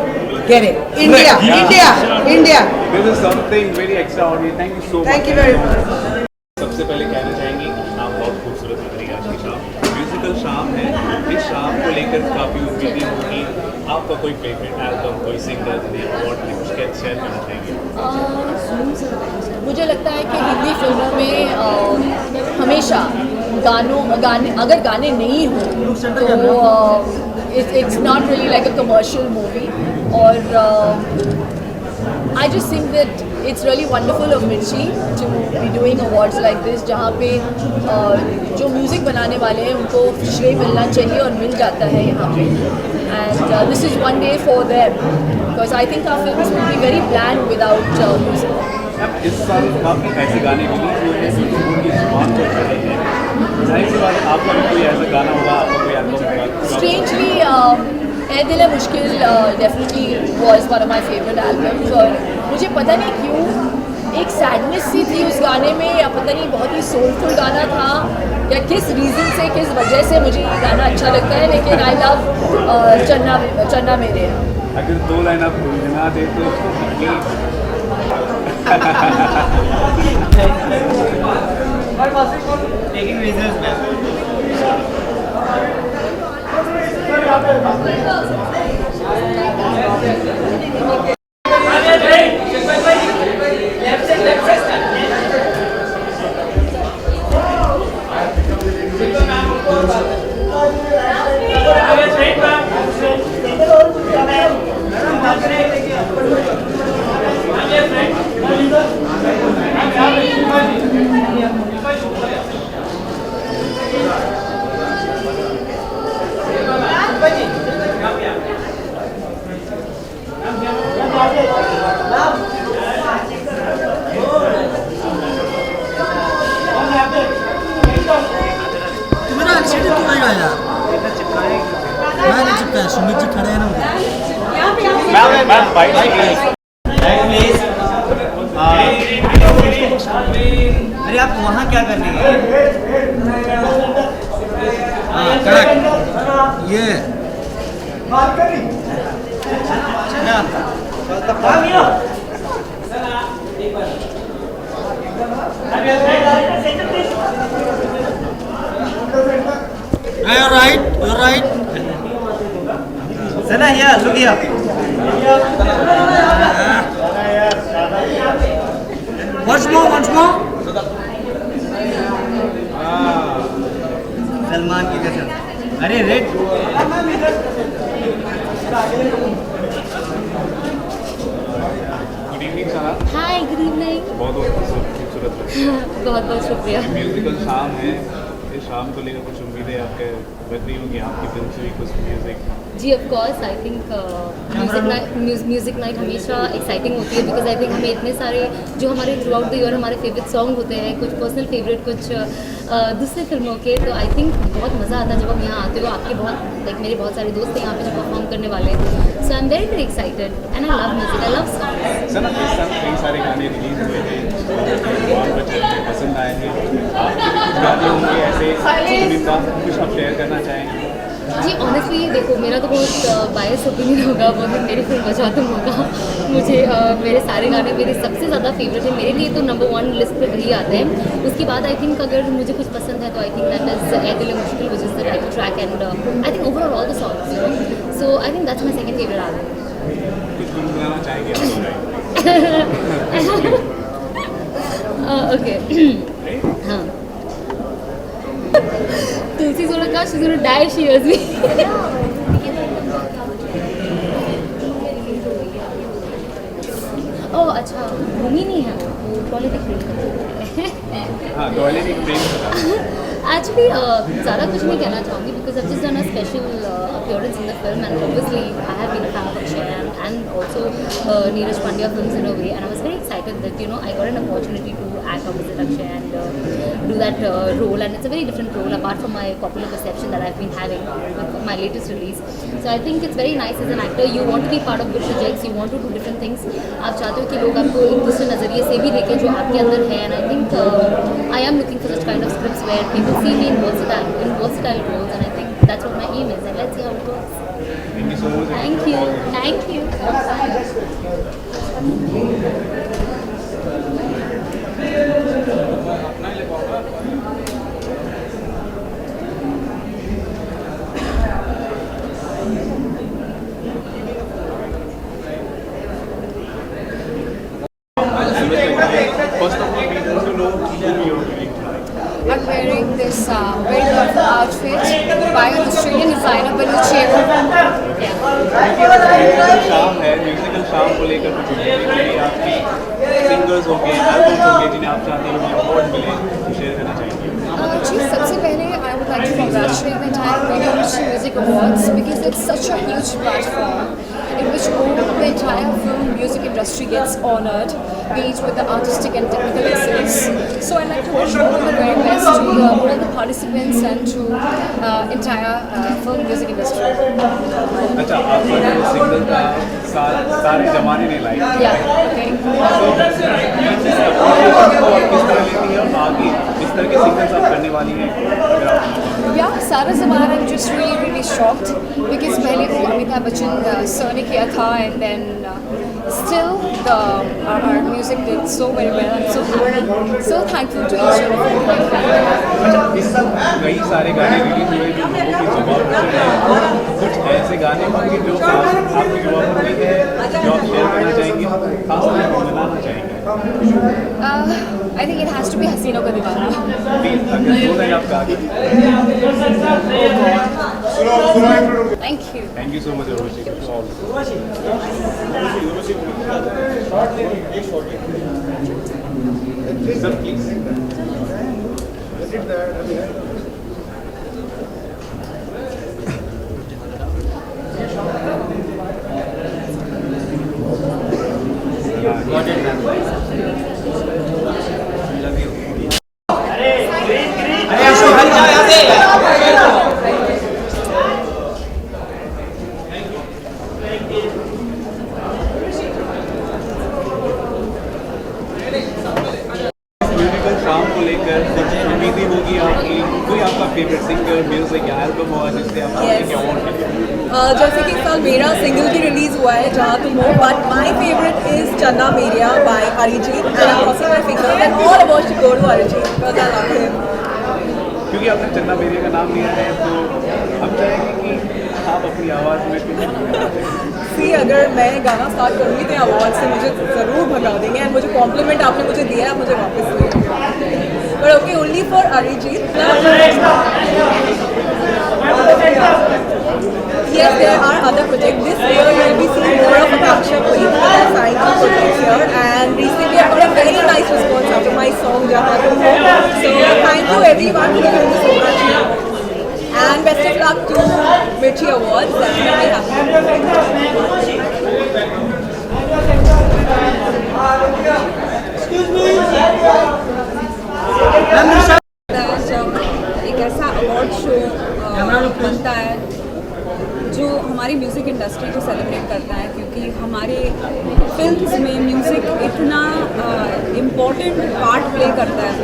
get it. India, India, India. This is something very extraordinary. Thank you so much. Thank you very much. सबसे पहले कहना चाहेंगे आप बहुत खूबसूरत लग रही है आज की शाम, म्यूजिकल शाम है। इस शाम को लेकर काफ़ी उम्मीदें होंगी। आपका कोई फेवरेट एल्बम, कोई सिंगर जिन्हें अवार्ड में कुछ शेयर करना चाहेंगे? मुझे लगता है कि हिंदी फिल्मों में हमेशा अगर गाने नहीं हो तो it's not really like a commercial movie. और I just think that it's really wonderful of Mirchi to be doing awards like this, जहाँ पे जो म्यूज़िक बनाने वाले हैं उनको श्रेय मिलना चाहिए और मिल जाता है यहाँ पे। And this is one day for them because I think our films will be very bland without music. अब इस साल काफ़ी ऐसे गाने रिलीज हुए हैं जो लोगों की जुबान पर चढ़े हैं, जाहिर सी बात है आपका भी कोई ऐसा गाना होगा, आपका कोई एल्बम होगा। Strangely, ए दिल है मुश्किल definitely was one of my favourite albums और मुझे पता नहीं क्यों एक सैडनेस सी थी उस गाने में, या पता नहीं बहुत ही सोलफुल गाना था या किस रीज़न से, किस वजह से मुझे ये गाना अच्छा लगता है। लेकिन आई लव चन्ना मेरे। अगर 2 लाइन आप गुनगुना दे तो टेकिंग रीजंस मैम। तुम्हारा एक्सीडेंट क्यों आएगा यार? मैं नहीं चिपका, सुमित जी खड़े हैं ना उधर। Ma'am bite please. अरे आप वहाँ क्या करने गए? हाँ करेक्ट, ये you're right. Sana here, look here. Once more. Salman की कसम। अरे red. Good evening Sana. Hi good evening. बहुत खूबसूरत है। बहुत बहुत शुक्रिया। म्यूजिकल शाम है, इस शाम को लेकर कुछ उम्मीदें आपके बन रही होंगी, आपकी फिल्म से भी कुछ म्यूजिक? जी of course I think music night हमेशा एक्साइटिंग होती है बिकॉज आई थिंक हमें इतने सारे जो हमारे थ्रू आउट द ईयर हमारे फेवरेट सॉन्ग होते हैं, कुछ पर्सनल फेवरेट, कुछ दूसरे फिल्मों के, तो आई थिंक बहुत मज़ा आता है जब हम यहाँ आते हो। आपके बहुत लाइक मेरे बहुत सारे दोस्त हैं यहाँ पे जो परफॉर्म करने वाले हैं, so I am very very excited and I love music, I love songs. Sir इस साल कई सारे गाने रिलीज हुए हैं, जुबान पर चढ़े हैं, पसंद आए हैं, आपके भी कुछ गाने होंगे ऐसे जिनका कुछ आप शेयर करना चाहेंगे? जी ऑनेस्टली देखो, मेरा तो बहुत बायस ओपिनियन होगा, वो भी मेरी फिल्म बचा तुम होगा। मुझे मेरे सारे गाने मेरे सबसे ज़्यादा फेवरेट है, मेरे लिए तो नंबर 1 लिस्ट पे वही आते हैं। उसके बाद आई थिंक अगर मुझे कुछ पसंद है तो I think that is a दिल है मुश्किल, which is the title track, and I think overall all the songs, you know, so I think that's my second favourite album. कुछ गुनगुनाना चाहेंगे? ओके हाँ, तुलसी सोना का she's gonna die, she hears me. ओह अच्छा, भूमि नहीं है वो पॉलिटिक्स हाँ, टॉयलेट एक प्रेम एक्चुअली ज़्यादा कुछ नहीं कहना चाहूँगी because I've just done a special appearance in the film, and obviously I have been a fan of Akshay and also Neeraj Pandya films in a way, and I was very excited that I got an opportunity to act opposite Akshay and do that role, and it's a very different role apart from my popular perception that I've been having with my latest release. So I think it's very nice as an actor, you want to be part of good projects, you want to do different things, आप चाहते हो कि लोग आपको एक दूसरे नज़रिए से भी देखें जो आपके अंदर है, and I think I am looking for such kind of scripts where people see me in versatile roles, and I think that's what my aim is, and let's see how it goes. Thank you so much. Thank you. First of all, we want to know whom you're wearing tonight. I'm wearing this very beautiful outfit by an Australian designer, Belucero. Musical शाम है, musical शाम को लेकर कुछ उम्मीदें आपकी singers होंगे, albums होंगे जिन्हें आप चाहते हो कि अवार्ड मिले, तो शेयर करना चाहेंगे? जी, सबसे पहले I would like to congratulate the entire Video Industry Music Awards because it's such a huge platform in which the entire film music industry gets honored, be it with the artistic and technical excellence. So I'd like to wish all the very best to all the participants and to entire film music industry. अच्छा, आपका जो single का सारे जमाने ने like Yeah, okay. किस तरह लेती है और आगे इस तरह के सिंगल्स आप करने वाली हैं अगर आप Yeah, Sara Zamana, I'm just really shocked because पहले वो अमिताभ बच्चन सर ने किया था and then still our music did so very well. I'm so happy, so thankful to each and every one. अच्छा, इस साल कई सारे गाने रिलीज हुए जो लोगों की जुबान पर हैं। कुछ ऐसे गाने होंगे जो आपकी जुबान पर नहीं है जो आप शेयर करना चाहेंगे, खासकर मनाना चाहेंगे? I think it has to be हसीनों का दीवाना. प्लीज अगर दो लाइन आप गा दीजिए। Thank you. Thank you so much, Urvashi. Sir, please. Musical शाम को लेकर कुछ उम्मीदें होगी आपकी, कोई आपका फेवरेट सिंगर, म्यूजिक या एल्बम होगा जिससे आप क्या अवार्ड? जैसे कि इस साल मेरा सिंगल भी रिलीज हुआ है जहाँ तुम हो, but my favourite is Channa Mereya by Arijit and I crossing my fingers and all about to go to Arijit because I love him. क्योंकि आपने चन्ना मेरिया का नाम लिया है तो हम चाहेंगे कि आप अपनी आवाज़ में कुछ सी अगर मैं गाना स्टार्ट करूँगी तो अवार्ड से मुझे ज़रूर भगा देंगे एंड मुझे कॉम्प्लीमेंट आपने मुझे दिया है, मुझे वापस देंगे, but okay only for Arijit. Yes, there are other projects. This year you will be seeing more of a action with signed projects here, and recently I got a very nice response after my song Jahan Tum Ho. So thank you everyone for giving me so much, and best of luck to Mirchi Awards. I'm very happy. जब एक ऐसा award show बनता है जो हमारी music industry को celebrate करता है, क्योंकि हमारे फिल्म्स में म्यूज़िक इतना इम्पोर्टेंट पार्ट प्ले करता है,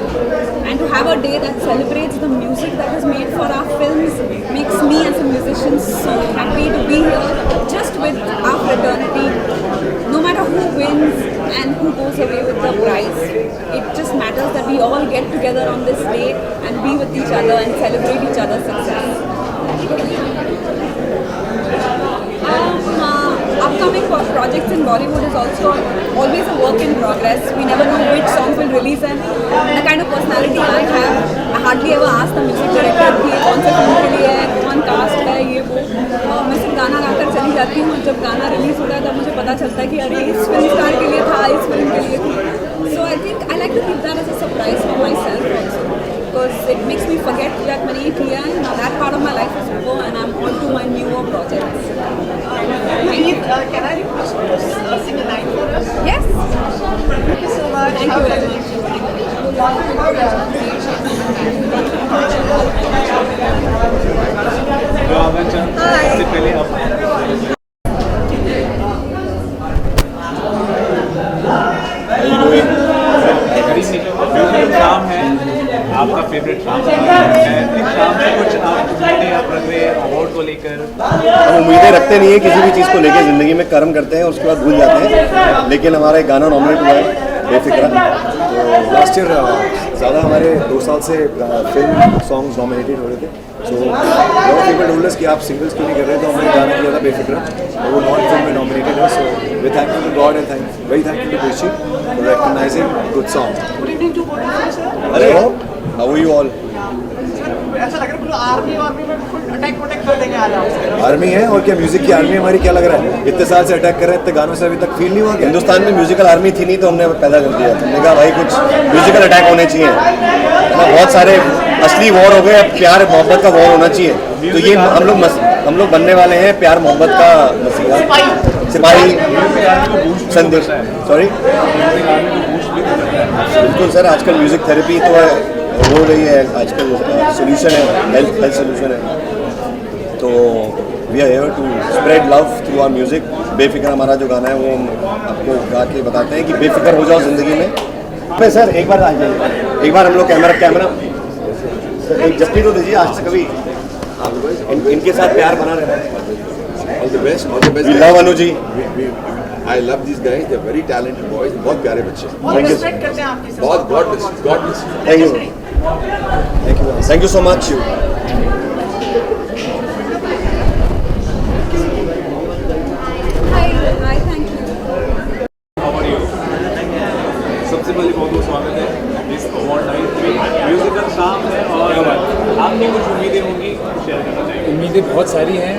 and to have a day that celebrates the music that is made for our films makes me as a musician so happy to be here just with our fraternity, no matter who wins and who goes away with the prize. It just matters that we all get together on this day and be with each other and celebrate each other's success. Upcoming projects in Bollywood is also always a work in progress. We never know which songs will release, and the kind of personality I have, I hardly ever ask the music director कि कौन से film के लिए है, कौन cast है, ये वो। मैं सिर्फ गाना गाकर चली जाती हूँ, जब गाना रिलीज होता है तब मुझे पता चलता है कि अरे इस फिल्म स्टार के लिए था, इस फिल्म के लिए थी। So I think I like to keep that as a surprise for myself also, because it makes me forget that मैंने ये किया है, now that part of my life is over and I'm on to my newer projects. Can I request you to sing a line for us? Yes. Thank you so much. Thank you very much. जो आना चाहते हैं इससे पहले आप musical शाम है, आपका फेवरेट शाम है, इस शाम से कुछ आप उम्मीदें आप रख रहे हैं अवार्ड को लेकर? हम उम्मीदें रखते नहीं है किसी भी चीज़ को लेकर, ज़िंदगी में कर्म करते हैं उसके बाद भूल जाते हैं, लेकिन हमारा एक गाना नॉमिनेट हुआ है बेफिक्रा, तो लास्ट ईयर ज़्यादा हमारे 2 साल से फिल्म सॉन्ग्स नॉमिनेटेड हो रहे थे, सो बहुत पीपल टोल्ड अस कि आप सिंगल्स क्यों नहीं कर रहे, तो हमने गाना किया था बेफिक्रा, वो नॉन फिल्म में नॉमिनेटेड है, so we thankful to God and very thankful to Krishi for recognizing good song. अरे हाउ आर यू ऑल? ऐसा लग रहा है आर्मी में फुल अटैक कर देंगे आज आप। आर्मी है और क्या, म्यूजिक की आर्मी हमारी, क्या लग रहा है इतने साल से अटैक कर रहे हैं, इतने गानों से अभी तक फील नहीं हुआ? हिंदुस्तान में म्यूजिकल आर्मी थी नहीं तो हमने पैदा कर दिया, हमने कहा भाई कुछ म्यूजिकल अटैक होने चाहिए, बहुत सारे असली वॉर हो गया, प्यार मोहब्बत का वॉर होना चाहिए। तो ये हम लोग बनने वाले हैं प्यार मोहब्बत का मसीहा, सिपाही संदेश। सॉरी, बिल्कुल सर, आजकल म्यूजिक थेरेपी तो हो रही है, आजकल सोल्यूशन है, हेल्थ सोल्यूशन है। तो we are here to spread love through our music. बेफिक्र हमारा जो गाना है वो हम आपको गा के बताते हैं कि बेफिक्र हो जाओ ज़िंदगी में। सर एक बार आ जाइए, एक बार हम लोग कैमरा सर एक जप्पी तो दीजिए आज से कभी इनके साथ प्यार बना रहे हैं। All the best we love Anu ji. I love this guys, they are very talented boys, बहुत प्यारे बच्चे, बहुत रिस्पेक्ट करते हैं आपकी सब। बहुत God bless. Thank you so much. सबसे पहले बहुत बहुत स्वागत है इस अवार्ड नाइट में। म्यूजिकल शाम है और आपकी कुछ उम्मीदें होंगी, शेयर करना चाहिए। उम्मीदें बहुत सारी हैं।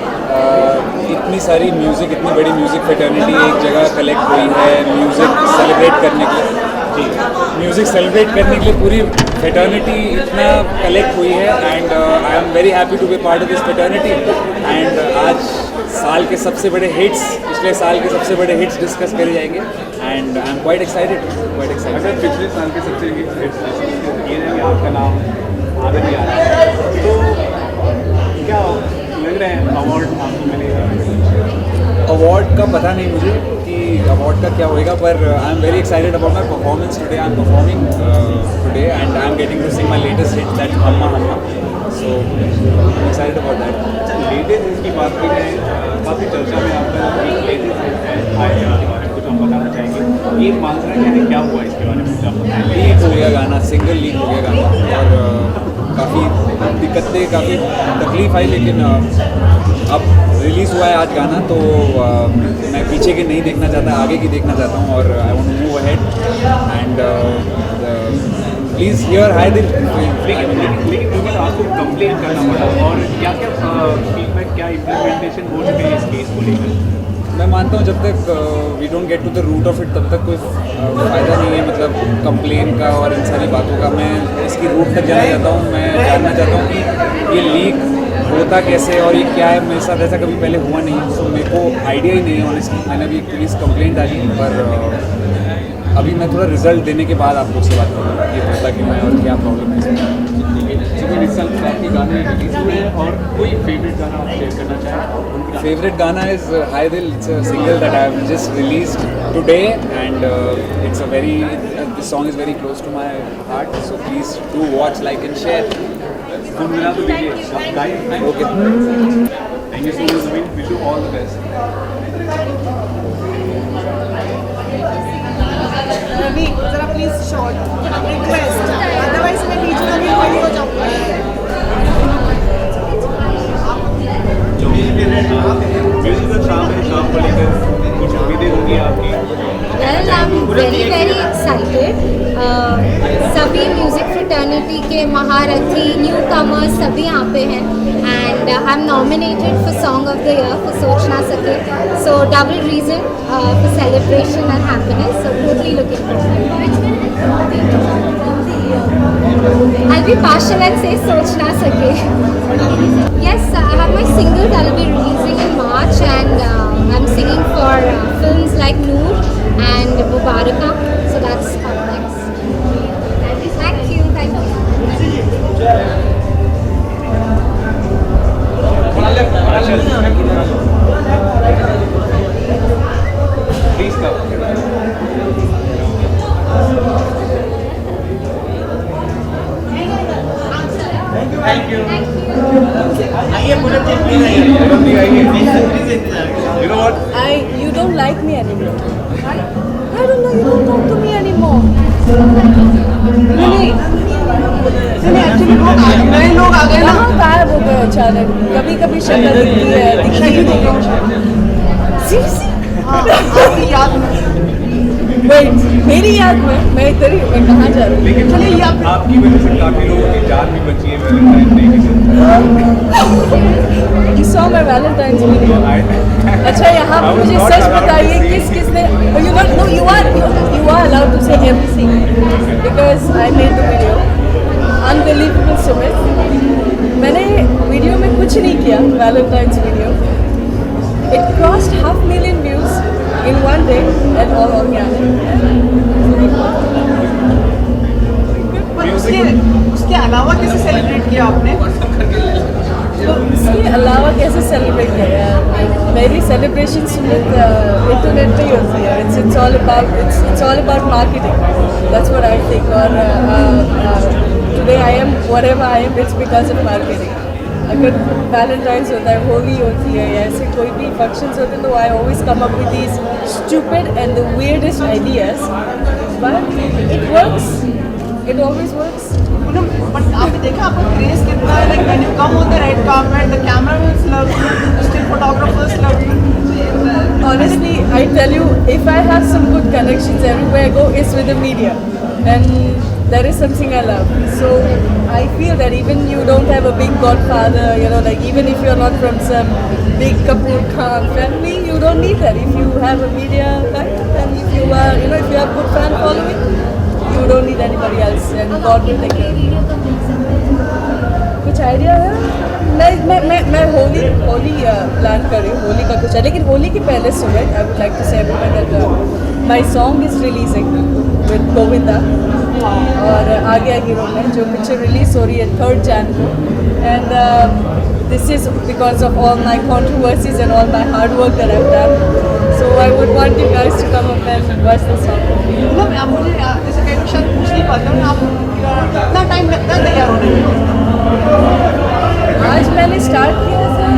इतनी सारी म्यूज़िक, इतनी बड़ी म्यूज़िक फ्रेटर्निटी एक जगह कलेक्ट हुई है म्यूज़िक सेलिब्रेट करने के लिए। म्यूज़िक सेलिब्रेट करने के लिए पूरी फ्रेटर्निटी इतना कलेक्ट हुई है and I am very happy to be part of this fraternity. And आज साल के सबसे बड़े हिट्स, पिछले साल के सबसे बड़े हिट्स डिस्कस करे जाएंगे and I am quite excited. अगर पिछले साल के सबसे हिट्स ये है कि आपका नाम आगे नहीं आ रहा है, तो क्या लग रहा है अवार्ड आपको मिलेगा? अवार्ड का पता नहीं मुझे कि अवार्ड का क्या होएगा, पर I am very excited about my performance today. I am performing today and I am getting to sing my latest hit that Humma Humma. So excited about that. Latest hit की बात करें, काफ़ी चर्चा में आपका लेटेस्ट हिट है, कुछ हम बताना चाहेंगे। ये मांझरा क्या है, क्या हुआ इसके बारे में कुछ आप बताएं? लीक हो गया गाना, सिंगल लीक हो गया गाना और काफ़ी दिक्कतें, काफ़ी तकलीफ आई, लेकिन अब रिलीज़ हुआ है आज गाना। तो मैं पीछे की नहीं देखना चाहता, आगे की देखना चाहता हूँ और I want to move ahead and please hear हाय दिल। लेकिन आपको कंप्लेन करना पड़ा और क्या क्या फीडबैक, क्या इम्प्लीमेंटेशन हो चुके हैं इस केस को लेकर? मैं मानता हूँ जब तक we don't get to the root of it तब तक कोई फ़ायदा नहीं है, मतलब कंप्लेन का और इन सारी बातों का। मैं इसकी रूट तक जाना चाहता हूँ, मैं जानना चाहता हूँ कि ये लीक होता कैसे और ये क्या है। मेरे साथ ऐसा कभी पहले हुआ नहीं है, सो मेरे को आइडिया ही नहीं है ऑनेस्टली। मैंने अभी पुलिस कंप्लेंट डाली, पर अभी मैं थोड़ा रिजल्ट देने के बाद आप लोग से बात करूँगा ये होता क्यों है और क्या प्रॉब्लम है इसमें। इस साल काफ़ी गाने रिलीज हुए हैं और कोई फेवरेट गाना आप शेयर करना चाहें? फेवरेट गाना इज हाय दिल। It's a single that I have just released today and it's a very, this song is very close to my heart, so please do watch, like and share. गुनगुना तो दीजिए। Okay, thank you so much, wish you all the best. Ravi जरा please short request, otherwise मैं बीच में भी खड़ी हो जाऊंगा। म्यूजिकल शाम है, शाम को लेकर कुछ उम्मीदें होंगी आपकी? Well, I'm very very excited. सभी म्यूजिक फ्रेटर्निटी के महारथी, न्यू कमर्स सभी यहाँ पे हैं and I am nominated for song of the year for सोच ना सके, so double reason for celebration and happiness, so totally looking I'll be partial and say सोच ना सके. Yes, I have my single that will be releasing in March and I'm singing for films like Noor and Mubaraka, so that's up next. Thank you. Please come. Thank you. आइए पूरब जी, please आइए। पूरब जी आइए। You know what? You don't like me anymore. I don't know. You don't talk to me anymore. नहीं actually नए लोग आ गए ना, गायब हो गए अचानक। कभी कभी शक्ल दिखती है, दिखती ही नहीं। सीरियसली आपकी याद में, मेरी याद में मैं इधर ही, मैं कहाँ जा रही हूँ? लेकिन चलिए आपकी वजह से काफी लोगों की जान भी बची है वैलेंटाइन डे के दिन। You saw my Valentine's video. अच्छा, यहाँ पे मुझे सच बताइए किसने? You are allowed to say everything because I made the video. Unbelievable Sumit. मैंने वीडियो में कुछ नहीं किया, Valentine's video, it crossed 500,000 views in one day and all उसके अलावा कैसे सेलिब्रेट किया आपने? तो इसके अलावा कैसे सेलिब्रेट किया यार? मेरी सेलिब्रेशन सुमित इंटरनेट पे ही होती है। It's all about marketing, that's what I think. और today I am whatever I am, it's because of marketing. अगर वैलेंटाइंस होता है, होली होती है, या ऐसे कोई भी फंक्शंस होते हैं, तो I always come up with these stupid and the weirdest ideas, but it works, it always works. But आपने देखा आपका क्रेज कितना है, like when you come on the red carpet the cameramen love you, still photographers love you. Honestly, I tell you, if I have some good connections everywhere I go, it's with the media, and that is something I love. So I feel that even you don't have a big godfather, you know, like even if you're not from some big Kapoor Khan family, you don't need that. If you have a media backup, and if you are, you know, if you have good fan following, you don't need anybody else, and God will take care of you. कुछ idea है? मैं Holi plan कर रही हूँ, होली का कुछ है, लेकिन होली के पहले सुबह आई वुड लाइक टू से everyone that my song is releasing with Govinda और आ गया हीरो में, जो पिक्चर रिलीज हो रही है 3rd Jan को, and this is because of all my controversies and all my hard work that I have done, so I would want you guys to come up and watch this song. मतलब मुझे जैसे कई लोग शायद पूछ नहीं पाते हैं, आप कितना टाइम लगता है तैयार होने में? आज मैंने स्टार्ट किया था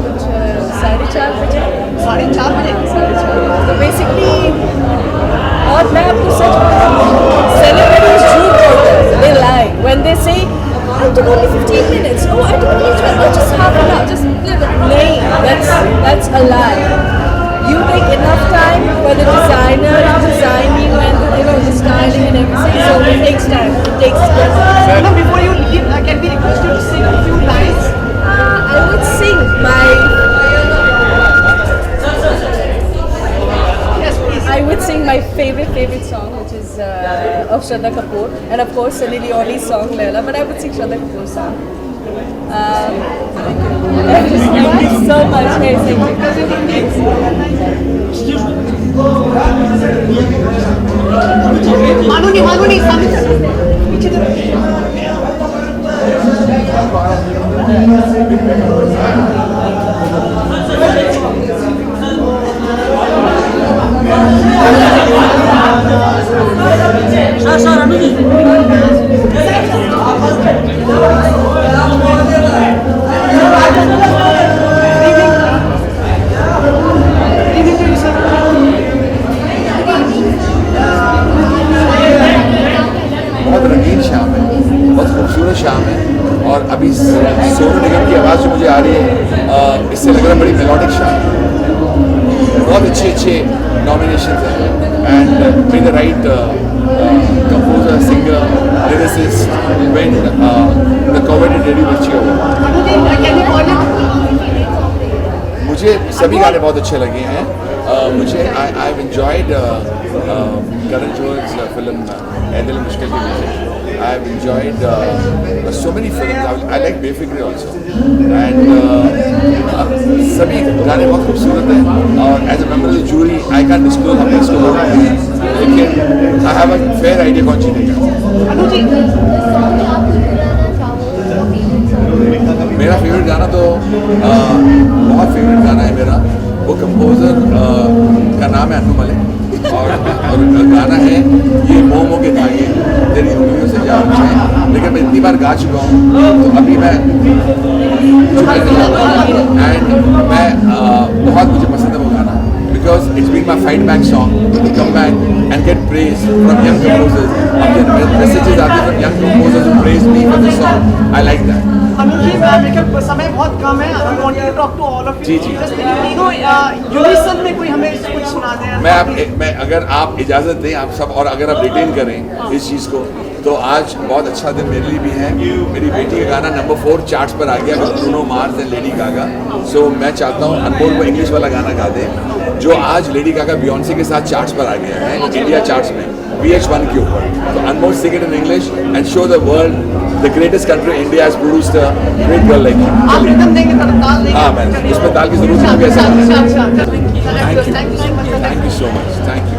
कुछ 4:30 बजे। 4:30 बजे? 4:30। तो बेसिकली, और मैं आपको सच बताऊं, सेलिब्रिटीज झूठ बोलते हैं, they lie when they say I took only 15 minutes, oh I took only 12, oh just half an hour, just नहीं, that's a lie. You take enough time for the designer to design you, and you know the styling and everything, so it takes time. It takes before you leave, can we request you to sing a few lines? I would sing my favorite song, which is of Shraddha Kapoor, and of course Sunny Leone's song Laila, but I would sing Shraddha Kapoor's song. Thank you so much. Hey, thank you. Manuni, पीछे बहुत रंगीन शाम है, बहुत खूबसूरत शाम है, और अभी सोनू निगम की आवाज़ जो मुझे आ रही है, इससे लग रहा है बड़ी मेलोडिक शाम है। बहुत अच्छे नॉमिनेशन हैं, and be the right composer, singer, lyricist, when the coveted lady will cheer. मुझे सभी गाने बहुत अच्छे लगे हैं। मुझे I have enjoyed Karan Johar's film Dil Mushkil के music. I have enjoyed so many films. I like Befikre also, and सभी गाने बहुत खूबसूरत हैं, और as a member of the jury I can disclose हम इसको वोट करें, लेकिन I have a fair idea कौन जीतेगा। मेरा फेवरेट गाना तो बहुत फेवरेट गाना है मेरा, वो कंपोज़र का नाम है अन्नू मलिक, और गाना है ये मोमो के धागे तेरी उंगलियों से जा रहे हैं, लेकिन मैं इतनी बार गा चुका हूँ तो अभी मैं एंड मैं बहुत मुझे पसंद है वो गाना, because it's been my fight back song to come back and get praise from young composers. अपने messages आते हैं from young composers who praise me for this song. I like that. Anuji, समय बहुत कम है, I want to talk to all of you. जी। तीनों unison में कोई हमें कुछ सुना दें। मैं अगर आप इजाज़त दें, आप सब, और अगर आप रिटेन करें इस चीज़ को, तो आज बहुत अच्छा दिन मेरे लिए भी है। मेरी बेटी का गाना नंबर 4 चार्ट्स पर आ गया with Bruno Mars and Lady Gaga. So मैं चाहता हूँ अनमोल को इंग्लिश वाला गाना गा दे, जो आज लेडी गागा बियॉन्से के साथ चार्ट्स पर आ गया है, इंडिया चार्ट्स में VH1 के ऊपर। तो Anmol sing it in English and show the world the greatest country India has produced a great girl like you. आप रिदम देंगे ताल देंगे हाँ मैम, उसमें ताल की जरूरत नहीं कैसे? Thank you so much, thank you.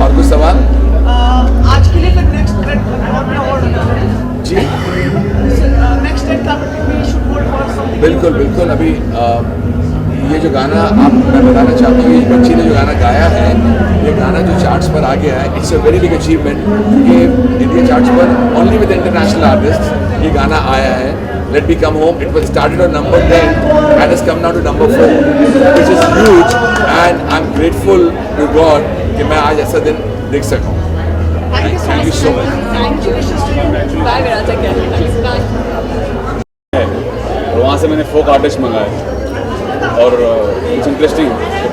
और कुछ सवाल? आज के लिए फिर नेक्स्ट रेड अवार्ड जी नेक्स्ट रेड कार्पेट पे शुड होल्ड फॉर समथिंग। बिल्कुल बिल्कुल। अभी ये जो गाना आप मैं बताना चाहता हूँ, ये बच्ची ने जो गाना गाया है, ये गाना जो चार्ट्स पर आ गया है, it's a very big achievement कि इंडिया चार्ट्स पर ओनली विद इंटरनेशनल आर्टिस्ट ये गाना आया है। Let me come home, it was started on number 10 and has come now to number 4, which is huge and I am grateful to God कि मैं आज ऐसा दिन देख सका हूँ। Thank you so much. Thank you, Bye, Virata. Bye. और वहाँ से मैंने फोक आर्टिस्ट मंगाए और it's interesting,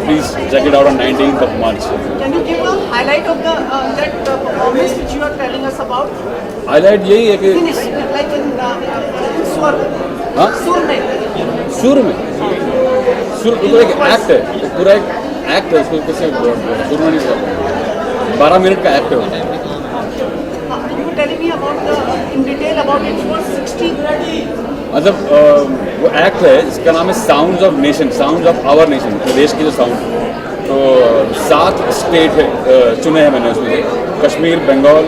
please check it out on 19th of March. Can you give a highlight of the that performance which you are telling us about? Highlight यही है कि Like in स्वर हाँ सुर में सुर तो एक एक्ट है, पूरा एक एक्ट है, उसको कैसे सुर में नहीं कर 12 मिनट का एक्ट है। You were telling me about the in detail about it was 60. मतलब वो एक्ट है, इसका नाम है sounds of nation, sounds of our nation, देश के जो साउंड। तो 7 स्टेट है चुने हैं मैंने उसमें, कश्मीर, बंगाल,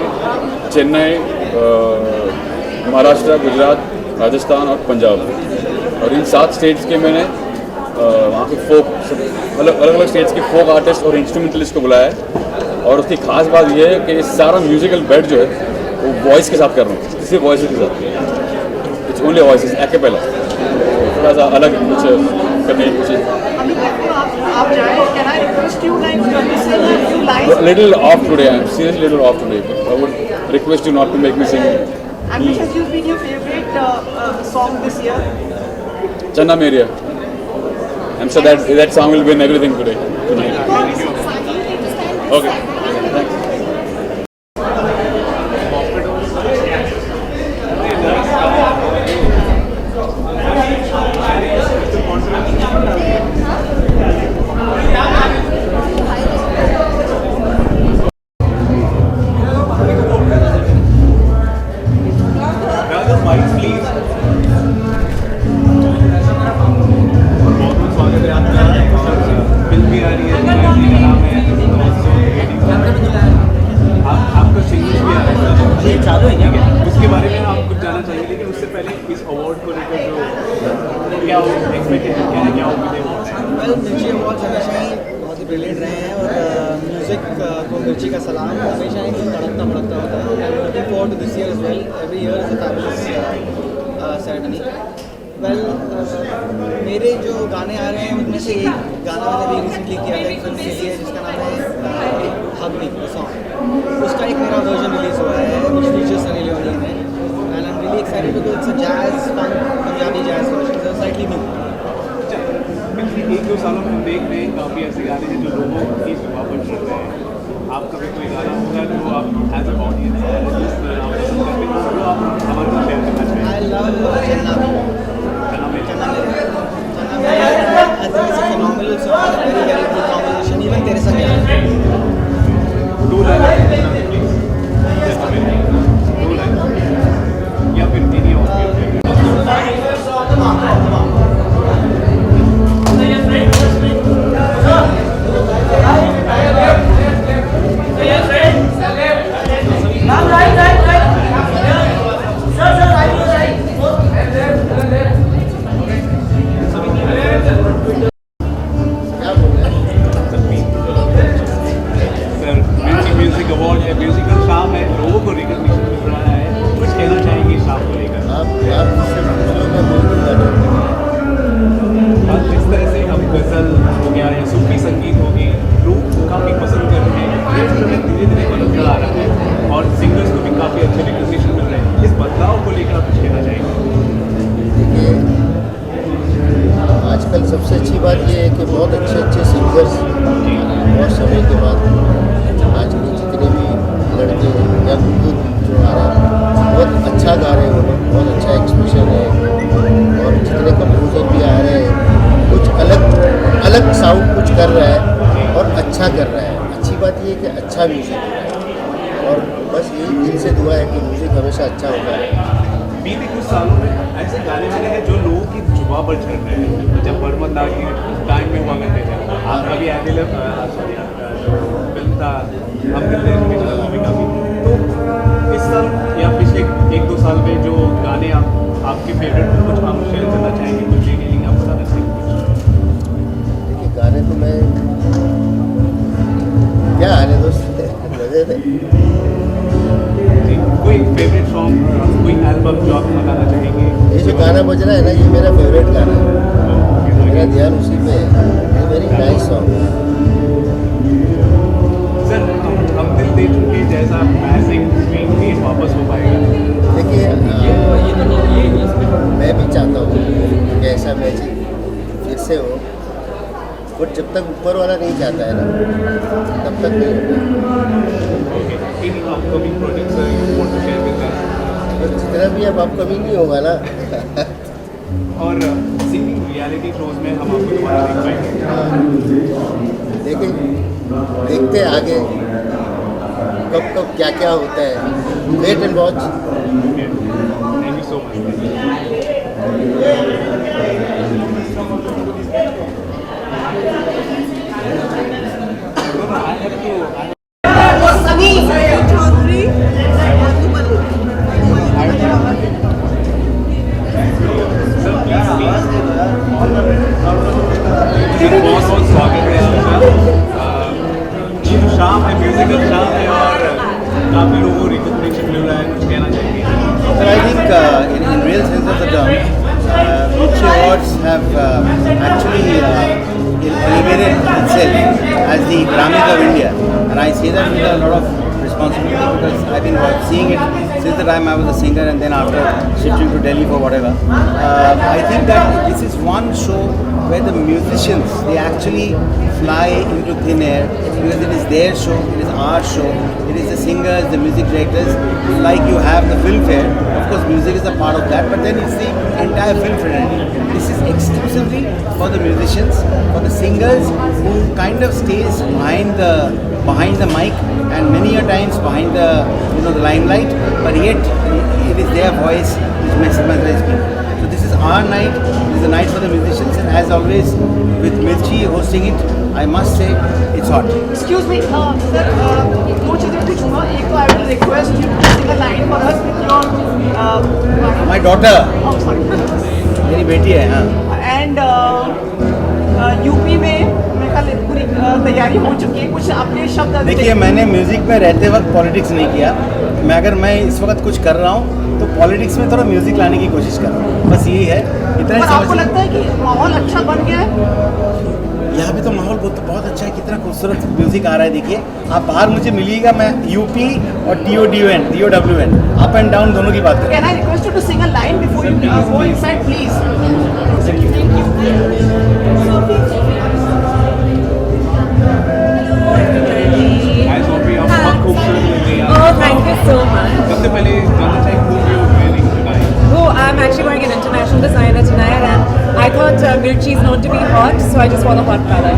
चेन्नई, महाराष्ट्र, गुजरात, राजस्थान और पंजाब। और इन 7 स्टेट्स के मैंने वहाँ के फोक मतलब अलग अलग स्टेट्स के फोक आर्टिस्ट और इंस्ट्रूमेंटलिस्ट को बुलाया है। और उसकी खास बात यह है कि सारा म्यूजिकल बेड जो है वो वॉइस के साथ कर रहा हूँ, सिर्फ वॉइस के साथ, इट्स ओनली वॉइस एक्पेला, थोड़ा सा अलग कुछ करने की कोशिश। आप जाए, can I request you like to sing a few lines? Little off today, I'm seriously little off today, but I would request you not to make me sing. And which has been your favorite song this year? Channa Meria. I'm sure that song will win everything today, tonight. Okay. Thanks. उसके बारे में आप कुछ जानना चाहिए, लेकिन उससे पहले इस अवार्ड को लेकर जो क्या एक्सपेक्टेशन क्या है, क्या उम्मीदें हैं? वेल, मिर्ची अवार्ड्स हमेशा ही बहुत ही ब्रिलियंट रहे हैं और म्यूज़िक को मिर्ची का सलाम हमेशा ही तड़कता भड़कता होता है। I am looking forward to this year as well, every year is a fabulous ceremony. Well, मेरे जो गाने आ रहे हैं उनमें से एक गाना मैंने अभी रिसेंटली किया था एक फिल्म के लिए जिसका नाम है हग मी सॉन्ग। उसका एक मेरा वर्जन रिलीज हुआ है विच फीचर्स सनी लियोनी में, and I am really excited because it's a jazz funk Punjabi jazz version, so slightly new. एक दो सालों में हम देख रहे हैं काफ़ी ऐसे गाने हैं जो लोगों की जुबान पर चल रहे हैं। आपका भी कोई गाना होगा जो आप एज अ ऑडियंस आप पसंद करते हैं, जो आप हमारे साथ शेयर करना चाहिए? आई लव चन्ना मेरिया। I think it's a phenomenal song, very very good composition, even तेरे संग यार। Two lines, please. Two lines. या फिर any of your music award है, म्यूजिकल शाम है, लोगों को रिकॉग्निशन मिल रहा है, कुछ कहना चाहेंगे इस शाम को लेकर? जिस तरह से अब गज़ल हो गया या सूफी संगीत हो गई, लोग काफ़ी पसंद कर रहे हैं, धीरे धीरे बदलता आ रहा है और सिंगर्स को भी काफ़ी अच्छे रिकॉग्निशन मिल रहे हैं। इस बदलाव को लेकर आप कुछ कहना चाहेंगे? आजकल सबसे अच्छी बात यह है कि बहुत अच्छे सिंगर्स बहुत समय के बाद आज के जितने भी लड़के या यूथ जो आ रहे हैं बहुत अच्छा गा रहे हैं, वो लोग बहुत अच्छा एक्सप्रेशन है और जितने कंपोजर भी आ रहे हैं कुछ अलग साउंड कुछ कर रहा है और अच्छा कर रहा है। अच्छी बात ये है कि अच्छा म्यूज़िक हो रहा है और बस यही दिल से दुआ है कि म्यूज़िक हमेशा अच्छा होता है। बीते कुछ सालों में ऐसे गाने बने हैं जो लोगों की जुबां पर चढ़ रहे हैं, तो जब बर्मदा की टाइम में हुआ करते थे, आपका भी आदिल सॉरी जो फिल्म था हम मिलते हैं की मूवी का भी, तो इस साल या पिछले 1-2 साल में जो गाने आपके फेवरेट कुछ आप शेयर करना चाहेंगे, कुछ डिटेलिंग आप बता सकते हैं? देखिए गाने तो मैं क्या हाल है दोस्त मजे थे। कोई फेवरेट सॉन्ग, कोई एल्बम जो आप बताना चाहेंगे? ये जो गाना बज रहा है ना, ये मेरा फेवरेट गाना है, मेरा ध्यान उसी पे है। ये वेरी नाइस सॉन्ग। सर हम दिल दे चुके जैसा मैजिक स्क्रीन पे वापस हो पाएगा? देखिए मैं भी चाहता हूँ कि ऐसा मैजिक फिर से हो, बट जब तक ऊपर वाला नहीं चाहता है ना तब तक नहीं होता। Any upcoming projects you want to share with us? बस जितना भी अब अपकमिंग नहीं होगा ना। और सिंगिंग रियलिटी शोज में हम आपको दोबारा देख पाएंगे? लेकिन देखते हैं आगे कब कब क्या क्या होता है। Wait and watch. Thank you so much. बहुत बहुत स्वागत है आपका। ये जो शाम है, म्यूजिकल शाम है और काफ़ी लोगों को रिकॉग्निशन मिल रहा है, कुछ कहना चाहिए? But I think in real sense of the term, Mirchi Awards have actually elevated itself as the Grammys of India, and I say that with a lot of responsibility because I've been seeing it since the time I was a singer and then after shifting to Delhi for whatever. I think that this is one show where the musicians, they actually fly into thin air because it is their show, it is our show, it is the singers, the music directors, like you have the film fair. Of course music is a part of that, but then it's the entire film fraternity. This is exclusively for the musicians, for the singers who kind of stays behind the mic and many a times behind the the limelight, but yet it is their voice which mesmerizes people. So this is our night, this is the night for the musicians, and as always with Mirchi hosting it, I must say it's hot. Excuse me, sir, दो चीजें पूछूंगा। एक तो I will request you to sing a line for us with your My daughter, oh sorry, मेरी बेटी है हाँ। and UP में मेरे ख्याल पूरी तैयारी हो चुकी है, कुछ अपने शब्द देखिए मैंने म्यूजिक में रहते वक्त पॉलिटिक्स नहीं किया, अगर मैं इस वक्त कुछ कर रहा हूँ तो पॉलिटिक्स में थोड़ा म्यूजिक लाने की कोशिश कर रहा हूँ, बस यही है। इतना ही आपको लगता है कि माहौल अच्छा बन गया है? यहाँ पे तो माहौल बहुत अच्छा है, कितना खूबसूरत म्यूजिक आ रहा है। देखिए आप बाहर मुझे मिलिएगा, मैं यूपी और DOWN अप एंड डाउन दोनों की बात Can I request you to sing a line before you go inside, please? Thank Oh, thank you so much. सबसे पहले जानना चाहिए who you are wearing tonight? Oh, I'm actually wearing an international designer tonight, and I thought Mirchi is known to be hot, so I just wore the hot color.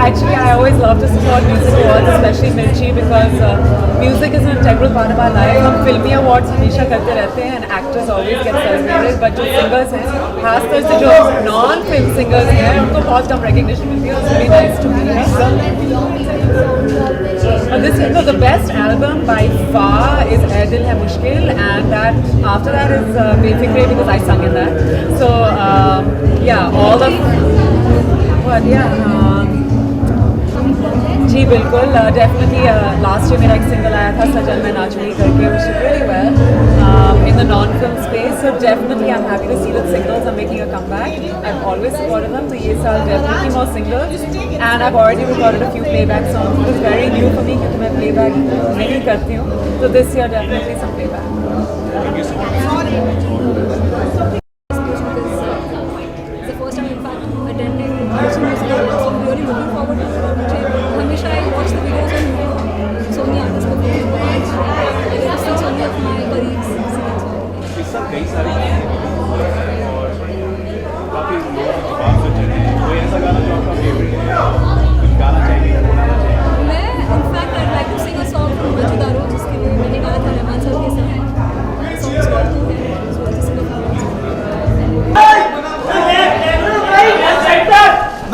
Actually, I always love to support music awards, especially Mirchi, because music is an integral part of our life. हम फिल्मी awards हमेशा करते रहते हैं, and actors always get celebrated, but जो singers हैं, खासतौर से जो non-film singers हैं, उनको बहुत कम recognition मिलती है. It's really nice to be here. This the best album by far is Dil Hai Mushkil, and that after that is Befikre, because I sung in that. So yeah, all of what जी बिल्कुल, definitely last year मेरा एक single आया था सजन मैं नाचूंगी करके, which did really well in the non-film space. So definitely I'm happy to see that singles are making a comeback. I've always supported them, so ये साल definitely more singles, and I've already recorded a few playback songs. It was very new for me क्योंकि मैं playback नहीं करती हूँ, so this year definitely some playback. Thank you so much. It's the first time in fact attending Mirchi Music Awards, so I'm really looking forward to it. हमेशा I watch the videos on so many artists performing, I get to see so many of my colleagues singing. इस सब कई सारे गाने और काफ़ी लोगों की जुबान पर चढ़े हैं, कोई ऐसा गाना जो आपका फेवरेट है, कुछ गाना चाहिए, बोलना चाहिए? मैं in fact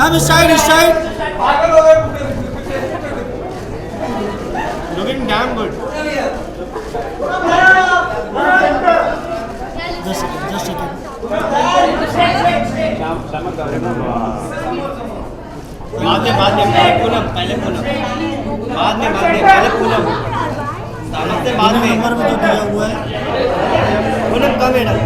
I'm shy. Looking damn good. Just a second. बाद में पहले पूनम से बाद में नंबर में जो दिया हुआ है पूनम का madam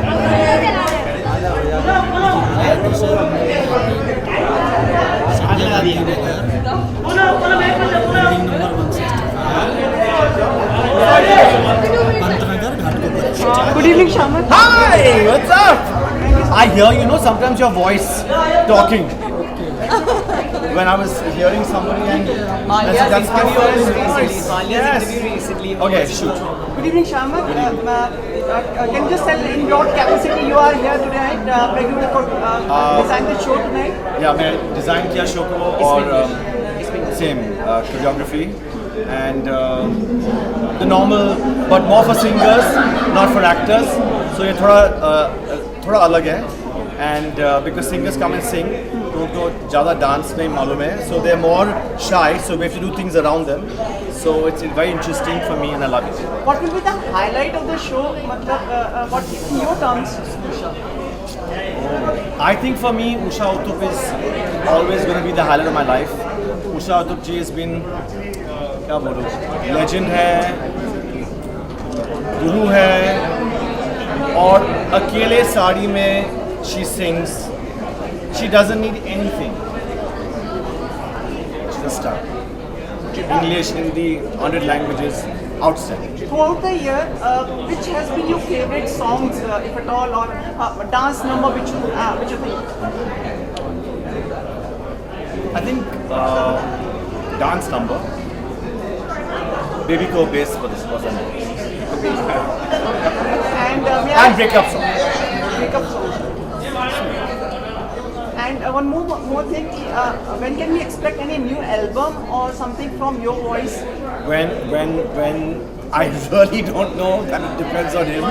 Good evening, Shaman. Hi, what's up? I hear, sometimes your voice talking. When I was hearing somebody and that's my voice. Recently. Okay, shoot. Good evening, Shaman. Can you just tell in what capacity you are here tonight? Design the show tonight? Yeah, मैं design किया show को और same choreography and the normal, but more for singers, not for actors. So ये थोड़ा अलग है. And because singers come and sing, तो उनको ज़्यादा dance नहीं मालूम है, so they're more shy. So we have to do things around them. So it's very interesting for me, and I love it. What will be the highlight of the show? What in your terms? I think for me, Usha Uttup is always going to be the highlight of my life. Usha Uttup ji has been, क्या बोलूँ, legend है, guru है, और अकेले साड़ी में she sings. She doesn't need anything. She's a star. English, Hindi, 100 languages, outstanding. Throughout the year, which has been your favorite songs, if at all, or dance number which you think? I think dance number. Baby Ko Base for this was and breakup song. And one more thing, when can we expect any new album or something from your voice? When I really don't know. That depends on him.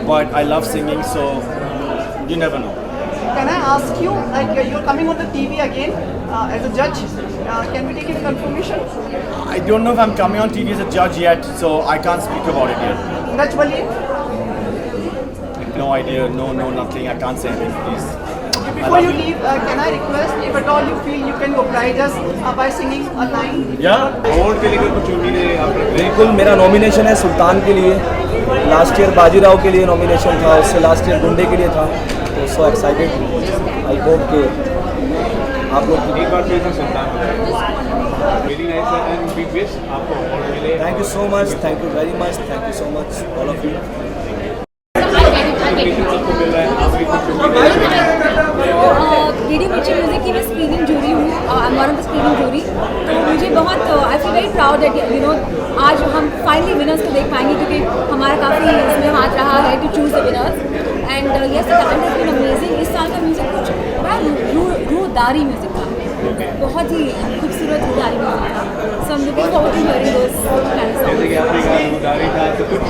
But I love singing, so you never know. Can I ask you, like you're coming on the TV again as a judge? Can we take it confirmation? I don't know if I'm coming on TV as a judge yet, so I can't speak about it yet. That's Wali? No idea, no, nothing. I can't say anything, please. Before you leave, can I request, if at all you feel you can oblige us by singing a line? Yeah. Award के लिए कुछ उम्मीद है आपने? बिल्कुल, मेरा nomination है सुल्तान के लिए. लास्ट ईयर बाजीराव के लिए नॉमिनेशन था, उससे लास्ट ईयर गुंडे के लिए था. तो सो एक्साइटेड. आई होप कि आप लोग एक बार फिर से Sultan very nice and big wish आपको अवार्ड मिले. Thank you so much, thank you very much, thank you so much all of you. Radio Mirchi music की मैं स्क्रीनिंग जूरी हूँ. I am one of the screening jury. तो मुझे बहुत I feel very proud that आज हम finally winners को देख पाएंगे, क्योंकि हमारा काफ़ी इसमें हाथ रहा है to choose the winners. And yes the talent has been amazing. इस साल का म्यूजिक कुछ बड़ा रूहदारी म्यूजिक था, बहुत ही खूबसूरत रूहदारी म्यूजिक था. So I am looking forward to hearing those kind of जैसे कि आपने कहा रूहदारी था, तो कुछ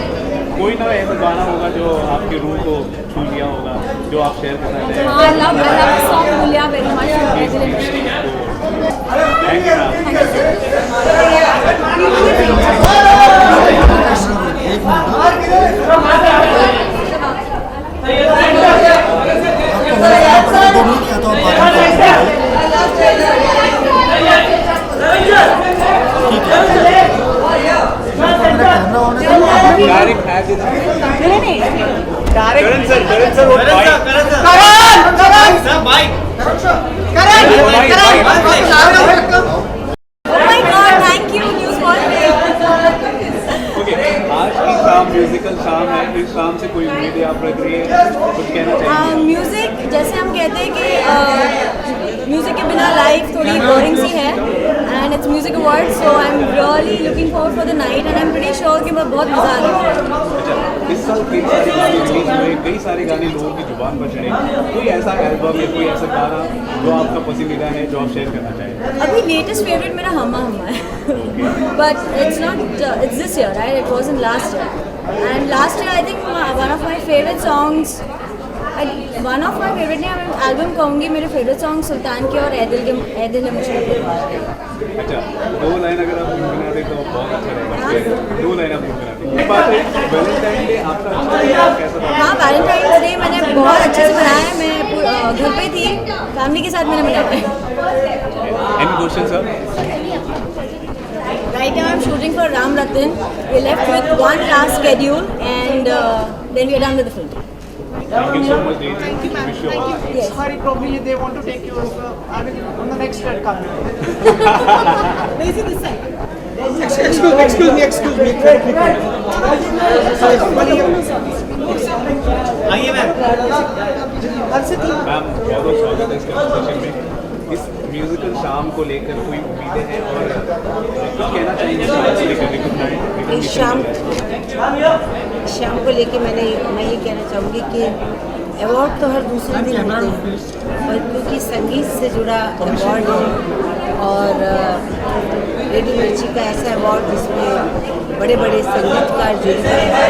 कोई ना ऐसा गाना होगा जो आपकी रूह को छू लिया होगा, जो आप शेयर करना चाहें? I love the song Bulya very much. Thank you. Musical शाम है, इस शाम से कोई उम्मीद आप रख रही है, कुछ कहना चाहिए? म्यूजिक जैसे हम कहते हैं कि म्यूजिक के बिना लाइफ थोड़ी बोरिंग सी है. And it's music award, so I am really looking forward for the night and I am pretty sure कि बहुत मजा आ रहा है. इस साल कई सारे गाने रिलीज हुए, कई सारे गाने लोगों की जुबान पर चढ़े. कोई ऐसा एल्बम या कोई ऐसा गाना जो आपका पसंदीदा है, जो आप शेयर करना चाहें? अभी लेटेस्ट फेवरेट मेरा हम्मा हम्मा है. But it's not it's this year, right? It was in last year. And last year I think one of my favorite songs one of my favourite ने एल्बम कहूँगी, मेरे फेवरेट सॉन्ग सुल्तान के और ऐदिल है मुश्किल के। अच्छा, 2 लाइन अगर आप गुनगुना दें तो बहुत अच्छा रहेगा। 2 लाइन आप गुनगुना दें। ये बात है, वैलेंटाइन डे आपका कैसा था? हाँ, वैलेंटाइन डे मैंने बहुत अच्छे से मनाया है। मैं घर पे थी, फैमिली के साथ मैंने मनाया है। Any questions, sir? Right now I'm shooting for Ram Ratan. We left with one last schedule and then we are done with the film. Thank you so much, Daisy. Thank you, ma'am. Wish you Thank all. you. Yes. Sorry, probably they want to take you I mean, on the next red carpet. Daisy, this side. Excuse me. आइए ma'am. Ma'am, बहुत बहुत स्वागत है इस conversion में। इस musical शाम को लेकर कोई उम्मीदें हैं और कुछ कहना चाहेंगे शाम को लेकर? इस शाम को लेके मैं ये कहना चाहूँगी कि अवार्ड तो हर दूसरे दिन होते हैं, और क्योंकि संगीत से जुड़ा अवार्ड है और रेडी मिर्ची का ऐसा अवार्ड जिसमें बड़े बड़े संगीतकार जुड़ते हैं और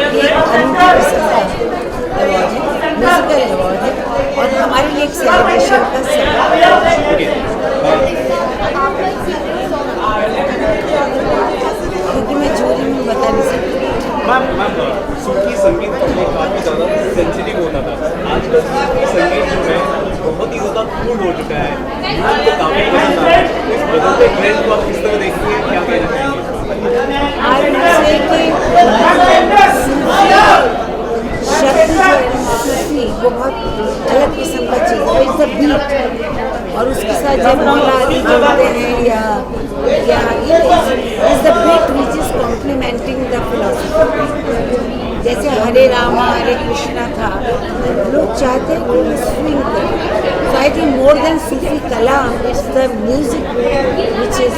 एक अनूठा किस्म का अवार्ड है, म्यूजिकल अवार्ड है और हमारे लिए एक सेलिब्रेशन का समय। क्योंकि मैं जूरी में बता नहीं सकती। मैम, सूफी संगीत पहले काफ़ी ज़्यादा सेंसिटिव होता था। आजकल सूफी संगीत जो है बहुत ही ज़्यादा कूल हो चुका है, लोग तो काफ़ी पसंद आ रहा है। इस बदलते ट्रेंड को आप किस तरह देखती हैं, क्या कहना चाहेंगे? शब्द जो है सूफी वो बहुत अलग किस्म का चीज़ है, इट्स द बीट, और उसके साथ जब मौला आदि जोड़ते हैं या is the beat which is complementing the philosophy. जैसे हरे रामा हरे कृष्णा था, लोग चाहते हैं कि वो स्विंग करें। So I think more than Sufi kalam, it's the music which is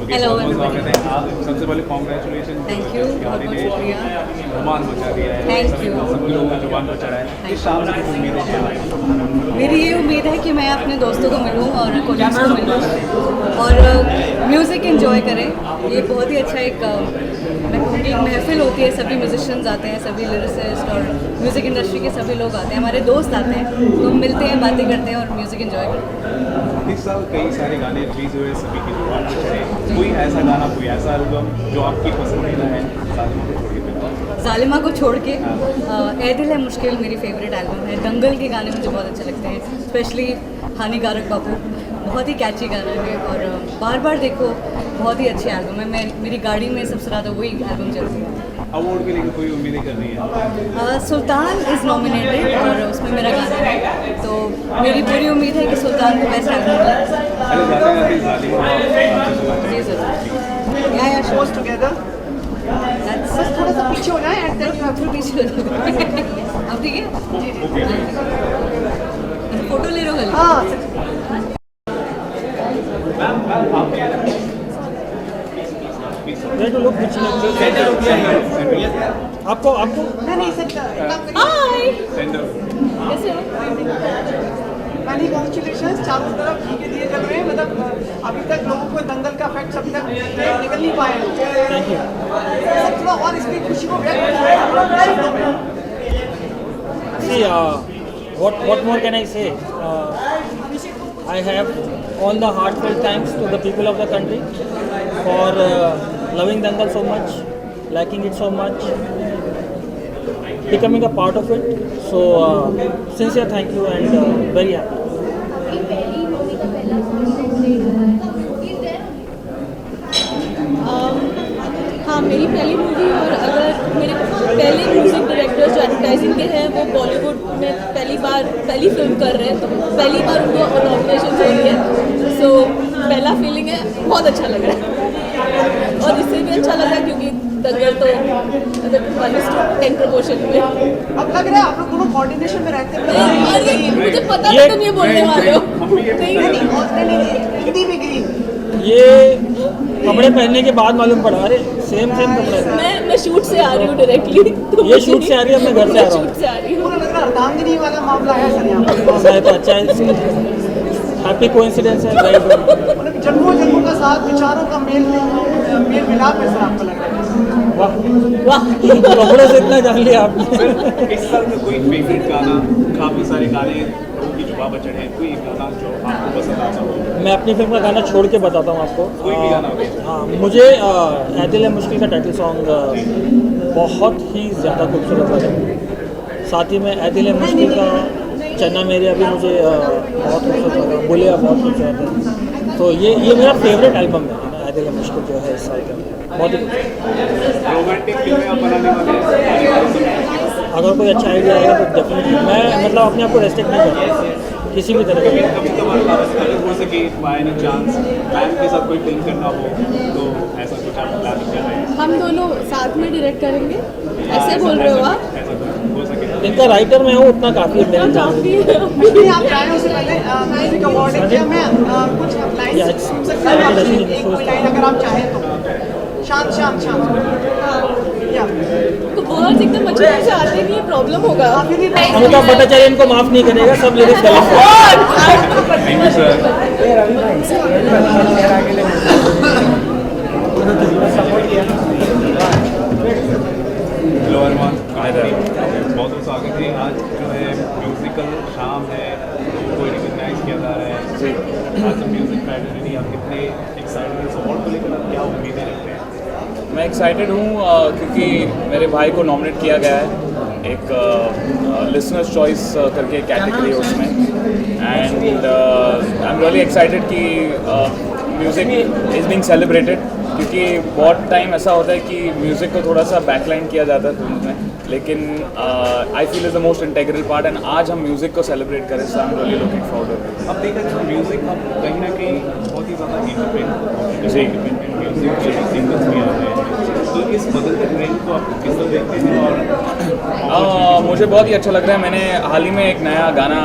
Hello, सबसे पहले कॉन्ग्रेचुलेशन। Thank you, बहुत शुक्रिया। धमाल मचा दिया है। Thank you। सब लोगों का जुबान पर चढ़ा है। इस शाम से कुछ उम्मीदें हैं? मेरी ये उम्मीद है कि मैं अपने दोस्तों को मिलूं और कोलीग्स को मिलूं और म्यूज़िक एंजॉय करें। ये बहुत ही अच्छा एक मैं कहूँगी एक महफिल होती है, सभी म्यूजिशियंस आते हैं, सभी लिरिसिस्ट और म्यूज़िक इंडस्ट्री के सभी लोग आते हैं, हमारे दोस्त आते हैं, तो हम मिलते हैं, बातें करते हैं और म्यूज़िक एंजॉय करते हैं। इस साल कई सारे गाने रिलीज हुए, सभी की जुबान पर चढ़े। कोई ऐसा गाना, कोई ऐसा एल्बम जो आपकी पसंदीदा है? जालिमा को छोड़ के ऐ दिल है मुश्किल मेरी फेवरेट एल्बम है। दंगल के गाने मुझे बहुत अच्छे लगते हैं, स्पेशली हानिकारक बापू, बहुत ही कैची गाना है और बार बार देखो, बहुत ही अच्छी एल्बम है। मेरी गाड़ी में सबसे ज़्यादा वही एल्बम चलती है। अवार्ड के लिए कोई उम्मीदें कर रही है? सुल्तान इज़ नॉमिनेटेड और उसमें मेरा गाना है, तो मेरी पूरी उम्मीद है कि सुल्तान को बेस्ट एल्बम मिले। जी ज़रूर। Pose together. बस थोड़ा सा पीछे हो जाए and then you have to पीछे हो जाए। अब ठीक है? जी जी। फोटो ले रहे हो? हाँ। आपको नहीं सर। हाय। कैसे हो? Many congratulations. चारों तरफ ठीके दिए चल रहे हैं, मतलब अभी तक लोगों को दंगल का इफेक्ट अभी तक निकल नहीं पाए। Thank you. थोड़ा और इसकी खुशी को व्यक्त करें। See, what more can I say? I have all the heartfelt thanks to the people of the country for loving Dangal so much, liking it so much, becoming a part of it. So, sincere thank you and very happy. हाँ, मेरी पहली movie और अगर पहले music directors जो advertising के हैं वो बॉलीवुड में पहली फिल्म कर रहे हैं, तो पहली बार उनको नॉमिनेशन हो रही है। सो पहला फीलिंग है, बहुत अच्छा लग रहा है और इससे भी अच्छा लग रहा है क्योंकि दंगल तो 1:10 प्रमोशन में। अब लग रहा है आप लोग दोनों कोऑर्डिनेशन में रहते हैं। मुझे पता था तुम ये बोलने वाले हो। नहीं हिंदी में गई ये कपड़े पहनने के बाद मालूम पड़ा, अरे सेम कपड़े। मैं शूट से आ रही हूँ डायरेक्टली, ये शूट से आ रही है, मैं घर से आ रहा हूँ। शूट से आ रही हूँ। लग रहा है अर्धांगिनी वाला मामला है सर यहाँ ऐसा है तो अच्छा है, हैप्पी कोइंसिडेंस है। मतलब जन्मों का साथ, विचारों का मेल मिलाप है सर, आपको लग रहा है? वाह कपड़ों से इतना जान लिया आपने। इस साल का कोई फेवरेट गाना, काफ़ी सारे गाने लोगों की जुबान पर चढ़े हैं, कोई गाना जो आपको पसंद आता हो? मैं अपनी फिल्म का गाना छोड़ के बताता हूँ आपको। कोई भी गाना हो। हाँ, मुझे ऐ दिल है मुश्किल का टाइटल सॉन्ग बहुत ही ज़्यादा खूबसूरत लगा। साथ ही में ऐ दिल है मुश्किल का चन्ना मेरे अभी मुझे बहुत खूबसूरत लगा, बुलिया बहुत खूबसूरत है। तो ये मेरा फेवरेट एल्बम है ऐ दिल है मुश्किल जो है इस साल का, बहुत ही खूबसूरत। रोमांटिक फिल्में आप बनाने वाले हैं? अगर कोई अच्छा आइडिया आएगा तो डेफिनेटली, मैं मतलब अपने आप को रेस्ट्रिक्ट नहीं करता किसी भी तरह का। कभी कभार हो सके बाय एनी चांस मैम के साथ कोई फिल्म करना हो तो ऐसा कुछ आप प्लान कर रहे हैं? हम दोनों साथ में डायरेक्ट करेंगे, ऐसे बोल रहे हो आप? हो सके इनका राइटर मैं हूँ, उतना काफ़ी है मेरे नहीं आप चाहें उससे पहले म्यूजिक अवार्ड है क्या, मैं कुछ लाइन सुन सकता हूँ आपकी, एक कोई लाइन अगर आप चाहें तो। शांत शांत शांत तो वर्ड्स एकदम अच्छे से आते नहीं, प्रॉब्लम होगा। अमिताभ भट्टाचार्य इनको माफ नहीं करेगा, सब लिरिक्स गलत हेलो अरमान, बहुत बहुत स्वागत है। आज जो है म्यूजिकल शाम है, लोगों को रिकग्नाइज किया जा रहा है। आज म्यूजिक फैटर्निटी, आप कितने एक्साइटेड इस अवार्ड को लेकर, आप क्या उम्मीदें रखते हैं? मैं एक्साइटेड हूँ क्योंकि मेरे भाई को नॉमिनेट किया गया है एक लिसनर्स चॉइस करके कैटेगरी है उसमें, and I am really excited कि म्यूज़िक इज़ बीइंग सेलिब्रेटेड, क्योंकि बहुत टाइम ऐसा होता है कि म्यूज़िक को थोड़ा सा बैकलाइन किया जाता है फिल्म में, लेकिन I feel is the most integral part, and आज हम म्यूज़िक को सेलिब्रेट करें, so I am really looking forward. अब देखा जाए म्यूज़िक अब कहीं ना कहीं बहुत ही ज़्यादा इंडिपेंडेंट म्यूज़िक सिंगर्स भी आ रहे हैं, तो इस बदलते ट्रेंड को आप किस तरह देखते हैं? और मुझे बहुत ही अच्छा लग रहा है। मैंने हाल ही में एक नया गाना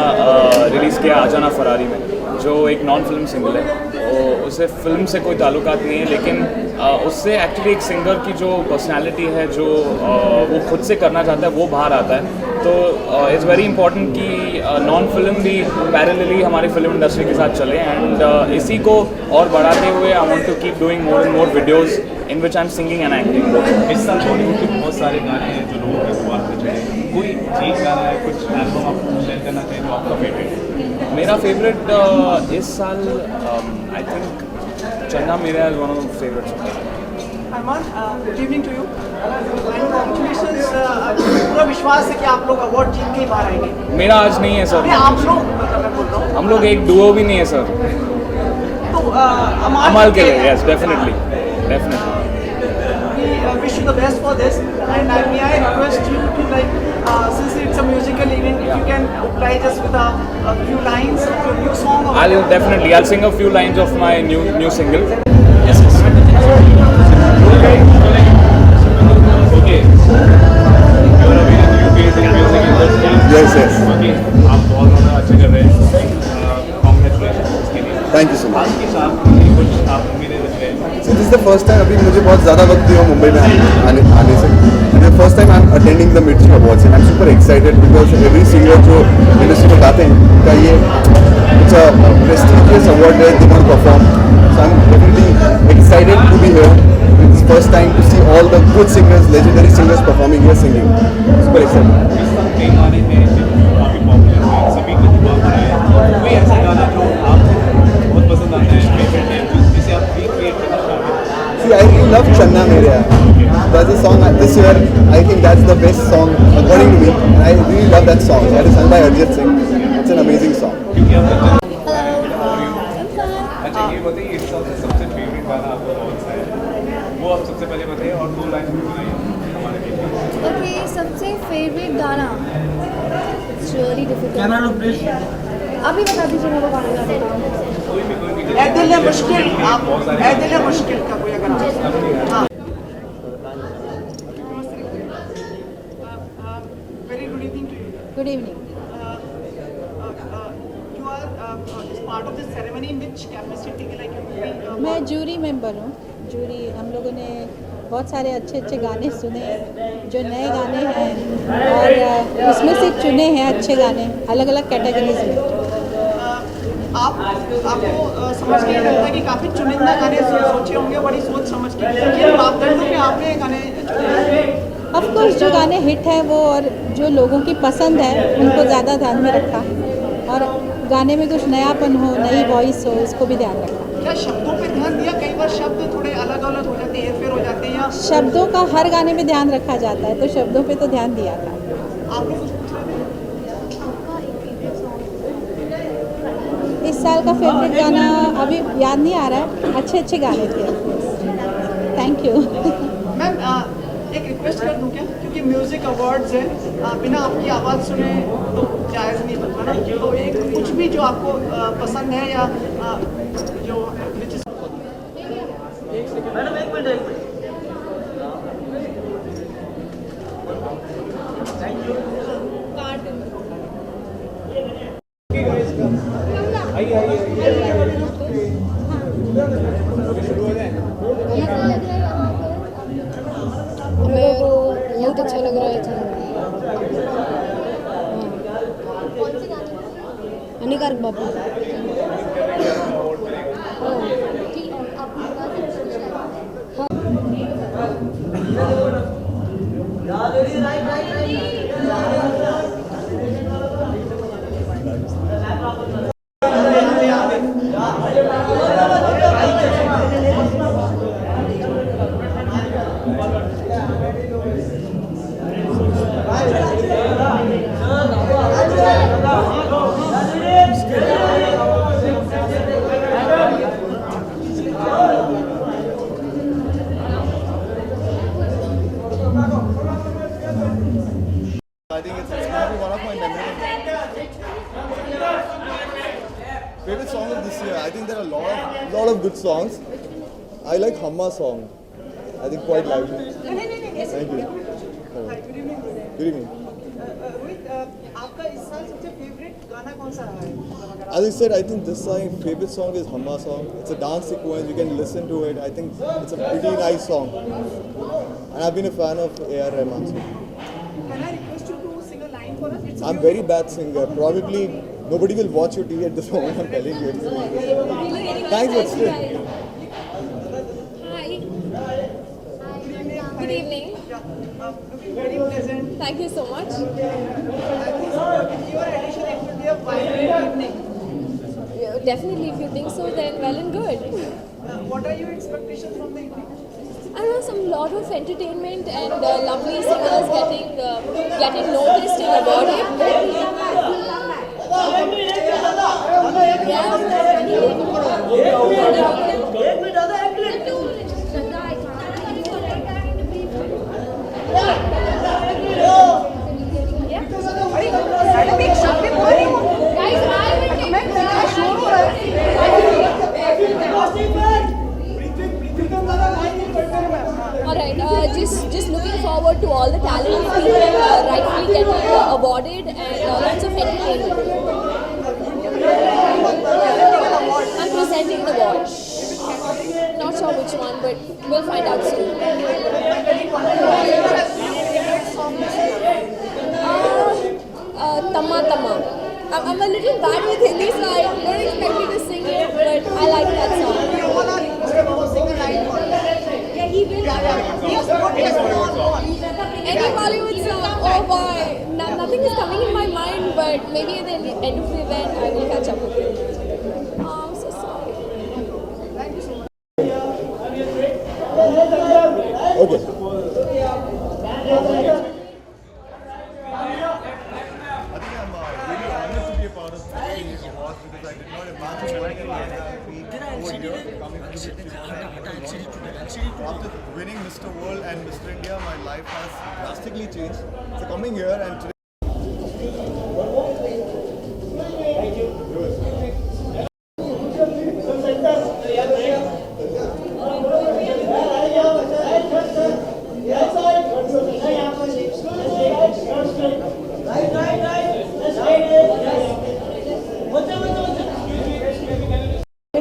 रिलीज़ किया आजाना फरारी में, जो एक नॉन फिल्म सिंगल है, तो उससे फिल्म से कोई ताल्लुकात नहीं है, लेकिन उससे एक्चुअली एक सिंगर की जो पर्सनालिटी है, जो वो खुद से करना चाहता है, वो बाहर आता है। तो इट्स वेरी इंपॉर्टेंट कि नॉन फिल्म भी पैरेलली हमारी फिल्म इंडस्ट्री के साथ चले, एंड इसी को और बढ़ाते हुए I want to keep doing more and more videos in which I am singing and acting. इस साल बॉलीवुड के बहुत सारे गाने हैं जो लोगों की जुबान पर चढ़े, कोई एक गाना है, कुछ एल्बम आप शेयर करना चाहें जो आपका फेवरेट है? मेरा फेवरेट इस साल आई think Channa Mera is one of favourites. Armaan, good evening to you and congratulations. पूरा विश्वास है कि आप लोग अवार्ड जीत के ही बाहर आएंगे। मेरा आज नहीं है सर, आप लोग मतलब मैं बोल रहा हूँ हम लोग एक डुओ भी नहीं है सर, तो अमाल के लिए, yes definitely definitely. wish you the best for this, and may I request you to since it's a musical event, if you can oblige us with a few lines of your new song. I'll sing a few lines of my new single. Yes. Okay. You are a very new face in music industry. Yes. Okay. आप बहुत ज़्यादा अच्छे कर रहे हैं। Congratulations उसके लिए। Thank you so much. आज के साथ कुछ आप उम्मीदें रख रहे हैं? So this is the first time, अभी मुझे बहुत ज़्यादा वक्त दिया मुंबई में आने से, and the first time I'm attending the Mirchi Awards, and I'm super excited because every singer जो इंडस्ट्री में गाते हैं का ये it's a prestigious award where they want to perform, so I'm definitely excited to be here. It's first time to see all the good singers, legendary singers performing here singing. Super excited. इस साल कई गाने हैं जो काफ़ी popular हुए, सभी को जुबान पर आए, कोई ऐसा गाना जो आपको बहुत पसंद आता है, फेवरेट है, जिसे आप रिक्रिएट करना चाहते हैं? See, I really love Channa Mereya. That's a song this year. I think that's the best song according to me. And I really love that song. That is sung by Arjit Singh. It's an amazing song. अच्छा ये बताइए, इस साल से सबसे favourite गाना आपको कौन सा है? वो आप सबसे पहले बताइए और 2 लाइन सुनाइए हमारे लिए। ओके, सबसे फेवरेट गाना really difficult. Camera low please. अभी बता दीजिए मेरे को गाना का। ए दिल है मुश्किल, आप ए दिल है मुश्किल का कोई अगर हाँ। Very good evening to you. Good evening. You are part of this ceremony in which capacity like you will be. मैं जूरी मेंबर हूँ। जूरी हम लोगों ने बहुत सारे अच्छे अच्छे गाने सुने, जो नए गाने हैं, और उसमें से चुने हैं अच्छे गाने अलग अलग कैटेगरीज में। आपको समझ के लगता है कि काफ़ी चुनिंदा गाने सोचे होंगे, बड़ी सोच समझ के किन मापदंडों पे आपने गाने चुने? ऑफ कोर्स जो गाने हिट है वो, और जो लोगों की पसंद है उनको ज़्यादा ध्यान में रखा, और गाने में कुछ नयापन हो, नई वॉइस हो, उसको भी ध्यान रखा। क्या शब्दों पे ध्यान दिया? कई बार शब्द थोड़े अलग अलग हो जाते हैं, फेर हो जाते हैं, या शब्दों का हर गाने में ध्यान रखा जाता है, तो शब्दों पे तो ध्यान दिया था। आप लोग कुछ पूछ रहे थे? इस साल का फेवरेट गाना अभी याद नहीं आ रहा है, अच्छे अच्छे गाने थे। Thank you. मैम एक रिक्वेस्ट कर दूं क्या, क्योंकि म्यूजिक अवार्ड्स है, बिना आपकी आवाज़ सुने तो जायज़ नहीं बनता ना, तो एक कुछ भी जो आपको पसंद है या जो मैडम एक मिनट थैंक यू। हमें बहुत अच्छा लग रहा है। हानिकारक बाबू। I think it's going to be one of my memorable. Favorite song of this year? I think there are a lot of good songs. I like Hamma song. I think quite lively. Thank you. Good evening. Rohit, आपका इस साल सबसे favourite गाना कौन सा रहा है? As I said, I think this time favorite song is Hamma song. It's a dance sequence. You can listen to it. I think it's a pretty nice song. And I've been a fan of A.R. Rahman. Can I request you to sing a line for us? It's I'm a very bad singer. Probably nobody will watch your TV at this moment. I'm telling you. Thanks, but still. Hi. Good evening. looking very pleasant. Thank you so much. With your addition, it will be a vibrant evening. Definitely, if you think so, then well and good. What are your expectations from the evening? I know some lot of entertainment and lovely singers getting noticed and awarded. Alright, just looking forward to all the talented people rightfully getting awarded and lots of entertainment. I'm presenting the award. Not sure which one, but we'll find out soon. Tamma Tamma. I'm a little bad with Hindi, so I don't expect you to sing it, but I like that song. He will. Any Bollywood song? Oh boy, nothing is coming in my mind, but maybe at the end of the event I will catch up with you. Oh, I'm so sorry. Thank you so much. Okay. Part of the awards because I did not imagine working in over here, coming After winning Mr. World and Mr. India, my life has drastically changed. So coming here and today.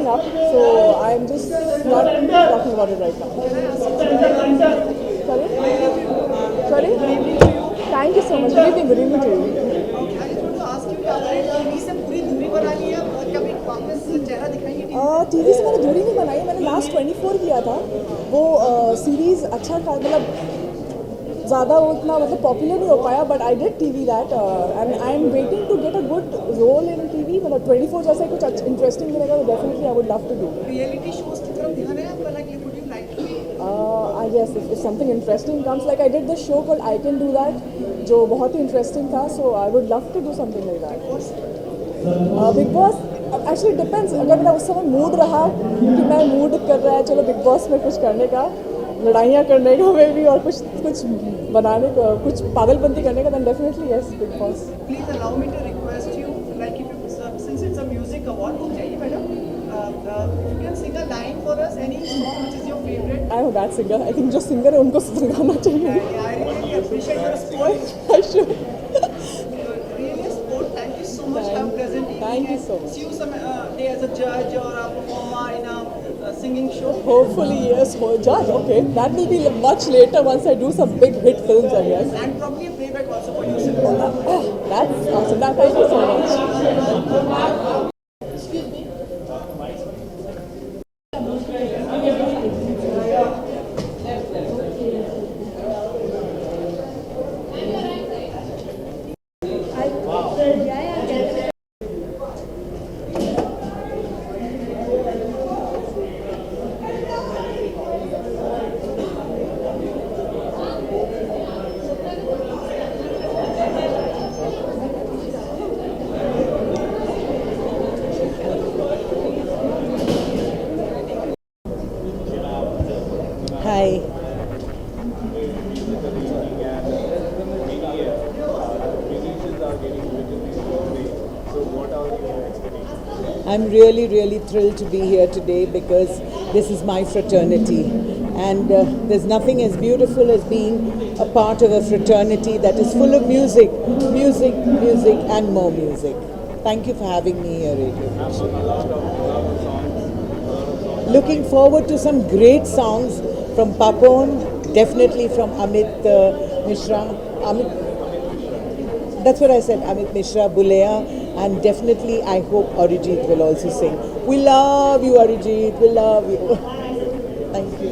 Up, so I'm just not talking about it right now. Sorry? Thank you so much. Good evening to you. TV से मैंने दूरी नहीं बनाई, मैंने last 24 किया था वो series अच्छा मतलब ज़्यादा वो इतना मतलब पॉपुलर नहीं हो पाया, but I did TV that and I am waiting to get a good role in TV. मतलब 24 जैसा कुछ इंटरेस्टिंग मिलेगा तो definitely I would love to do. Reality shows की तरफ ध्यान है आपका, like would you like to yes, if something interesting comes, like I did this show called I Can Do That, जो बहुत ही इंटरेस्टिंग था, so I would love to do something like that. Big Boss actually depends. अगर मेरा उस समय mood रहा कि मैं मूड कर रहा है चलो बिग बॉस में कुछ करने का, लड़ाइयाँ करने का में भी, और कुछ बनाने का, कुछ पागलपंती करने का, then definitely yes, Big Boss. Please allow me to request you, like if you, since it's a music award, madam, you can sing a line for us, any song which is your favorite. I'm a bad singer. I think जो singer है उनको गाना चाहिए. I really appreciate your support. I should. Really a sport. Thank you so much for present. Thank you so much. See you some day as a judge or a performer in a singing show. Hopefully yes, judge. Okay, that will be much later once I do some big hit films, I guess. And probably a playback also for yourself. That's awesome. Thank you so much. Hi. I'm really thrilled to be here today because this is my fraternity, and there's nothing as beautiful as being a part of a fraternity that is full of music, and more music. Thank you for having me here, Radio. Looking forward to some great songs from Papon, definitely from Amit Mishra. That's what I said, Amit Mishra, Bulea, and definitely I hope Arijit will also sing. We love you, Arijit, we love you. Thank you.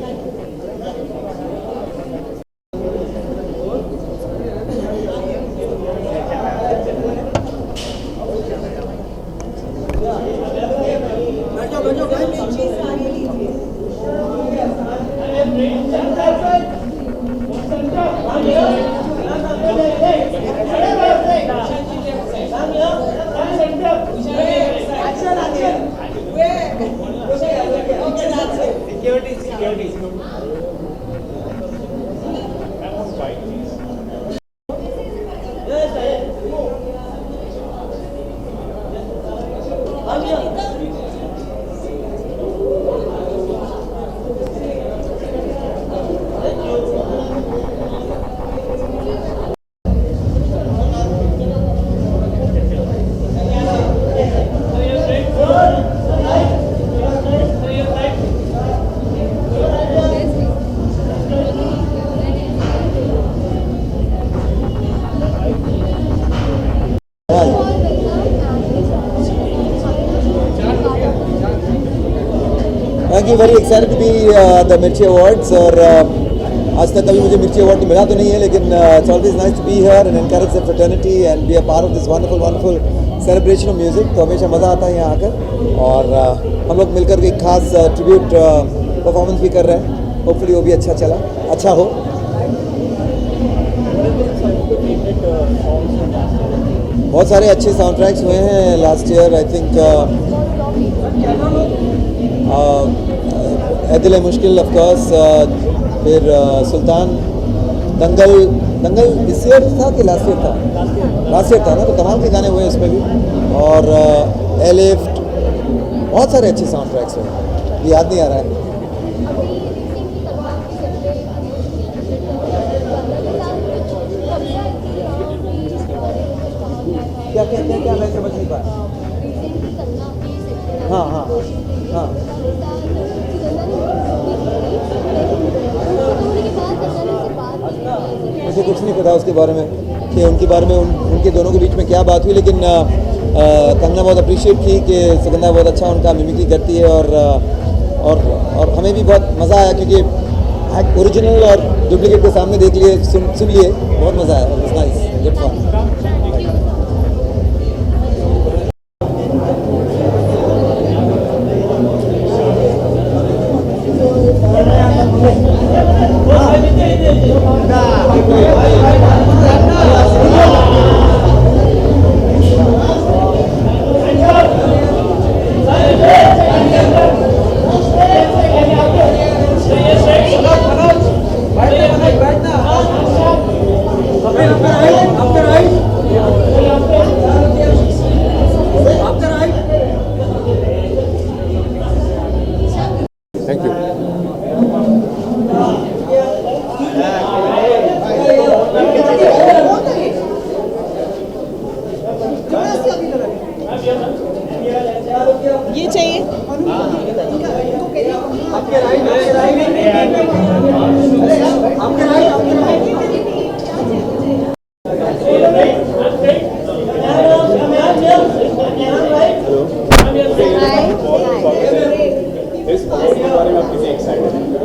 Thank you, very excited to be the Mirchi Awards. और आज तक कभी मुझे मिर्ची award मिला तो नहीं है, लेकिन it's always nice to be here and encourage the fraternity and be a part of this wonderful celebration of music. तो हमेशा मज़ा आता है यहाँ आकर, और हम लोग मिलकर एक खास ट्रिब्यूट परफॉर्मेंस भी कर रहे हैं. होपफुली वो भी अच्छा हो. बहुत सारे अच्छे साउंड ट्रैक्स हुए हैं लास्ट ईयर. आई थिंक ए दिल है मुश्किल ऑफ कोर्स, फिर सुल्तान, दंगल इस ईयर था कि लास्ट ईयर था? लास्ट ईयर था ना, तो कमाल के गाने हुए उसमें भी। और एलिफ्ट, बहुत सारे अच्छे साउंड ट्रैक्स हुए, याद नहीं आ रहा है। क्या कहते हैं, क्या मैं समझ नहीं पाया? हाँ हाँ हाँ, मुझे कुछ नहीं पता उसके बारे में कि उनके बारे में उनके दोनों के बीच में क्या बात हुई, लेकिन कंगना बहुत अप्रिशिएट की कि सुगंधा बहुत अच्छा उनका मिमिक्री करती है, और हमें भी बहुत मज़ा आया क्योंकि ओरिजिनल और डुप्लीकेट के सामने देख लिए, सुन लिए, बहुत मज़ा आया। It's nice, good fun. Thank you. ये चाहिए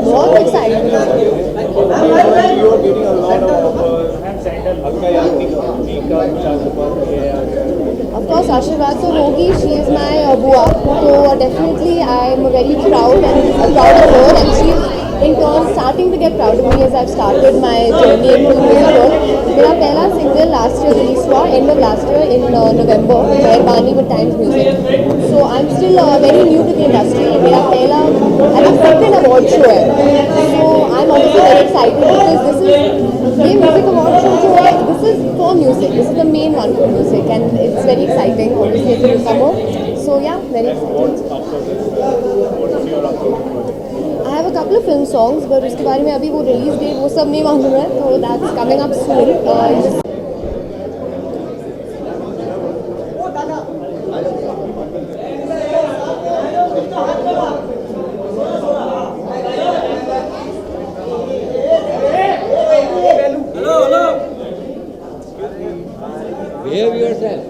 बहुत एक्साइटेड। Of course, आशीर्वाद तो होगी. She is my बुआ, so definitely I am very proud of her, and she is in turn starting to get proud of me as I've started my journey into music world. मेरा पहला single last year release हुआ, end of last year in November, Meherbaani with Times Music. So I am still very new to the industry. मेरा पहला second award show है, so I am obviously very excited because this is ये music award show जो है, this is for music, this is the main one for music, and it's very exciting obviously as a newcomer. So या, very excited. I have a couple of film songs, but उसके बारे में अभी वो release date वो सब नहीं मालूम है, तो that's coming up soon. Behave yourself.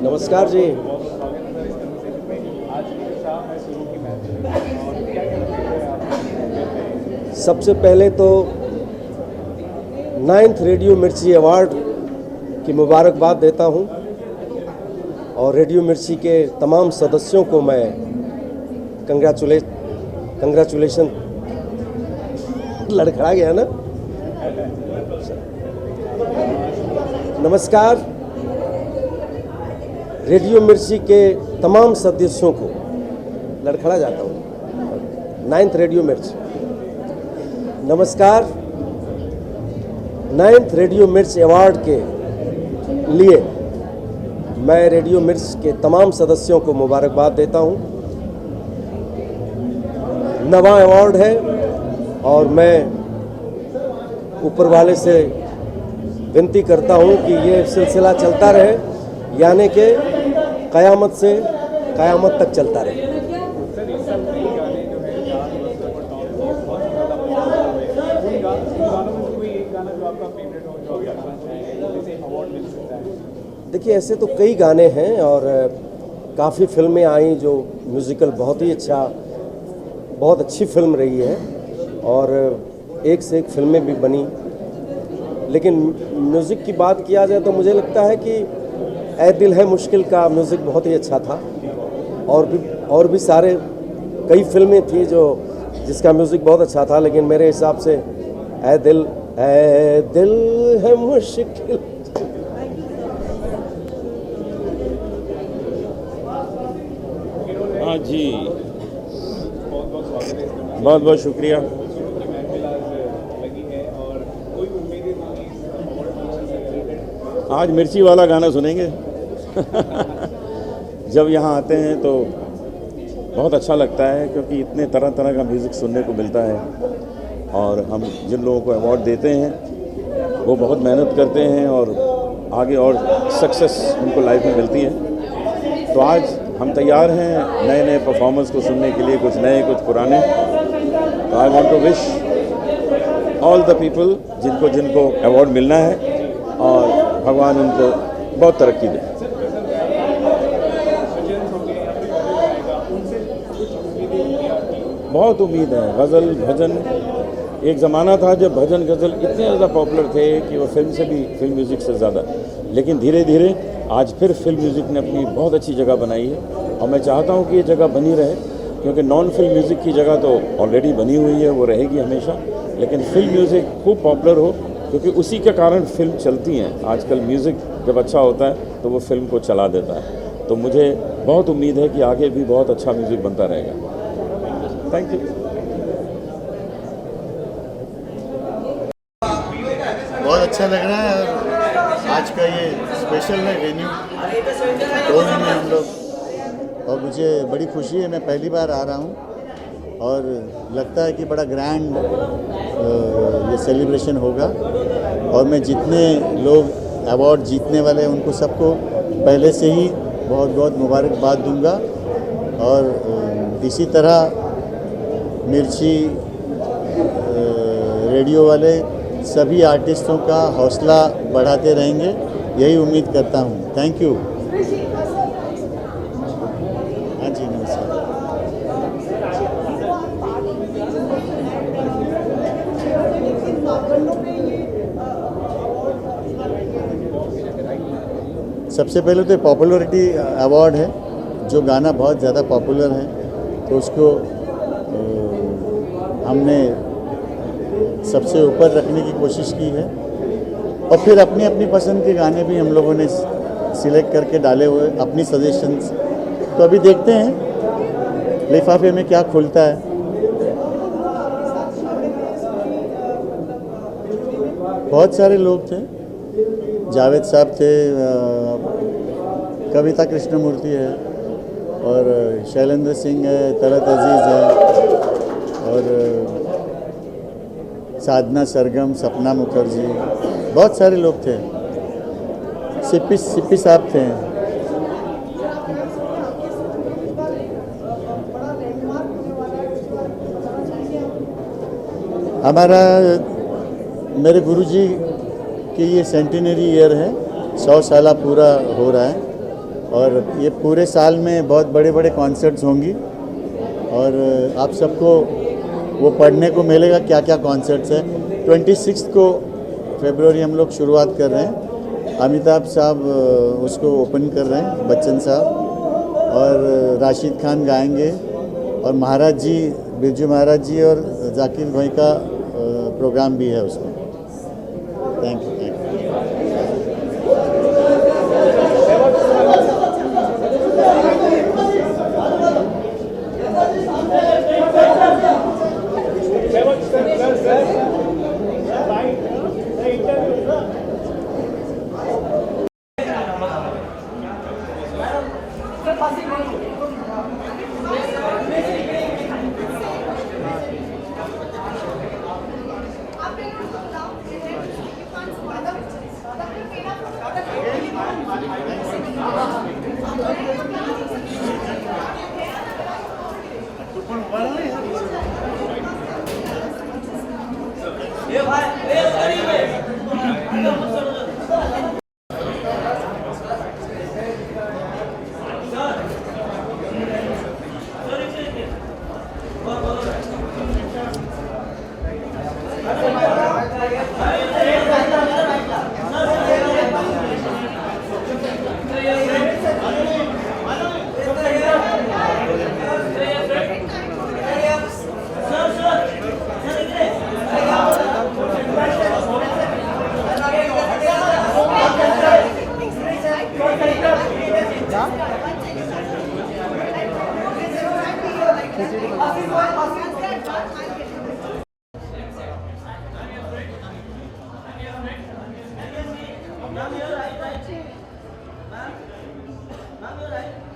नमस्कार जी. सबसे पहले तो 9th रेडियो मिर्ची अवार्ड की मुबारकबाद देता हूं, और रेडियो मिर्ची के तमाम सदस्यों को मैं कंग्रेचुलेशन लड़खड़ा गया ना. नमस्कार. रेडियो मिर्ची के तमाम सदस्यों को लड़खड़ा जाता हूँ. 9th रेडियो मिर्ची नमस्कार। 9th रेडियो मिर्च अवार्ड के लिए मैं रेडियो मिर्च के तमाम सदस्यों को मुबारकबाद देता हूं। नवा अवार्ड है और मैं ऊपर वाले से विनती करता हूं कि ये सिलसिला चलता रहे, यानी कि क़यामत से क़यामत तक चलता रहे। देखिए, ऐसे तो कई गाने हैं और काफ़ी फिल्में आई जो म्यूज़िकल बहुत अच्छी फिल्म रही है और एक से एक फिल्में भी बनी। लेकिन म्यूज़िक की बात किया जाए तो मुझे लगता है कि ऐ दिल है मुश्किल का म्यूज़िक बहुत ही अच्छा था और भी सारे कई फिल्में थी जिसका म्यूज़िक बहुत अच्छा था, लेकिन मेरे हिसाब से ऐ दिल है मुश्किल। हाँ जी, बहुत बहुत शुक्रिया। आज मिर्ची वाला गाना सुनेंगे। जब यहाँ आते हैं तो बहुत अच्छा लगता है, क्योंकि इतने तरह तरह का म्यूज़िक सुनने को मिलता है और हम जिन लोगों को अवार्ड देते हैं वो बहुत मेहनत करते हैं और आगे और सक्सेस उनको लाइफ में मिलती है। तो आज हम तैयार हैं नए नए परफॉर्मेंस को सुनने के लिए, कुछ नए कुछ पुराने। तो I want to wish all the people जिनको अवार्ड मिलना है और भगवान उनको बहुत तरक्की दे। बहुत उम्मीद है। गज़ल भजन, एक ज़माना था जब भजन गज़ल इतने ज़्यादा पॉपुलर थे कि वो फिल्म से भी, फिल्म म्यूज़िक से ज़्यादा, लेकिन धीरे धीरे आज फिर फिल्म म्यूज़िक ने अपनी बहुत अच्छी जगह बनाई है और मैं चाहता हूँ कि ये जगह बनी रहे, क्योंकि नॉन फिल्म म्यूज़िक की जगह तो ऑलरेडी बनी हुई है, वो रहेगी हमेशा, लेकिन फिल्म म्यूज़िक खूब पॉपुलर हो, क्योंकि उसी के कारण फिल्म चलती हैं। आजकल म्यूज़िक जब अच्छा होता है तो वो फिल्म को चला देता है। तो मुझे बहुत उम्मीद है कि आगे भी बहुत अच्छा म्यूज़िक बनता रहेगा। Thank you. बहुत अच्छा लग रहा है और आज का ये स्पेशल है वेन्यू टोल में हम लोग, और मुझे बड़ी खुशी है। मैं पहली बार आ रहा हूँ और लगता है कि बड़ा ग्रैंड ये सेलिब्रेशन होगा और मैं जितने लोग अवार्ड जीतने वाले हैं उनको सबको पहले से ही बहुत बहुत मुबारकबाद दूंगा। और इसी तरह मिर्ची रेडियो वाले सभी आर्टिस्टों का हौसला बढ़ाते रहेंगे, यही उम्मीद करता हूँ। Thank you. हाँ जी, नमस्कार। सबसे पहले तो पॉपुलैरिटी अवार्ड है, जो गाना बहुत ज़्यादा पॉपुलर है तो उसको हमने सबसे ऊपर रखने की कोशिश की है। और फिर अपनी अपनी पसंद के गाने भी हम लोगों ने सिलेक्ट करके डाले हुए, अपनी सजेशंस। तो अभी देखते हैं लिफाफे में क्या खुलता है। बहुत सारे लोग थे, जावेद साहब थे, कविता कृष्णमूर्ति है और शैलेंद्र सिंह है, तलत अजीज़ है और साधना सरगम, सपना मुखर्जी, बहुत सारे लोग थे। सिप्पी साहब थे। हमारा मेरे गुरुजी की ये सेंटिनरी ईयर है, 100 साल पूरा हो रहा है और ये पूरे साल में बहुत बड़े बड़े कॉन्सर्ट्स होंगी और आप सबको वो पढ़ने को मिलेगा क्या क्या कॉन्सर्ट्स हैं। 26 को फरवरी हम लोग शुरुआत कर रहे हैं। अमिताभ साहब उसको ओपन कर रहे हैं, बच्चन साहब, और राशिद खान गाएंगे और महाराज जी, बिरजू महाराज जी और जाकिर भाई का प्रोग्राम भी है उसमें। Thank you. Sir, Ma'am, you're right.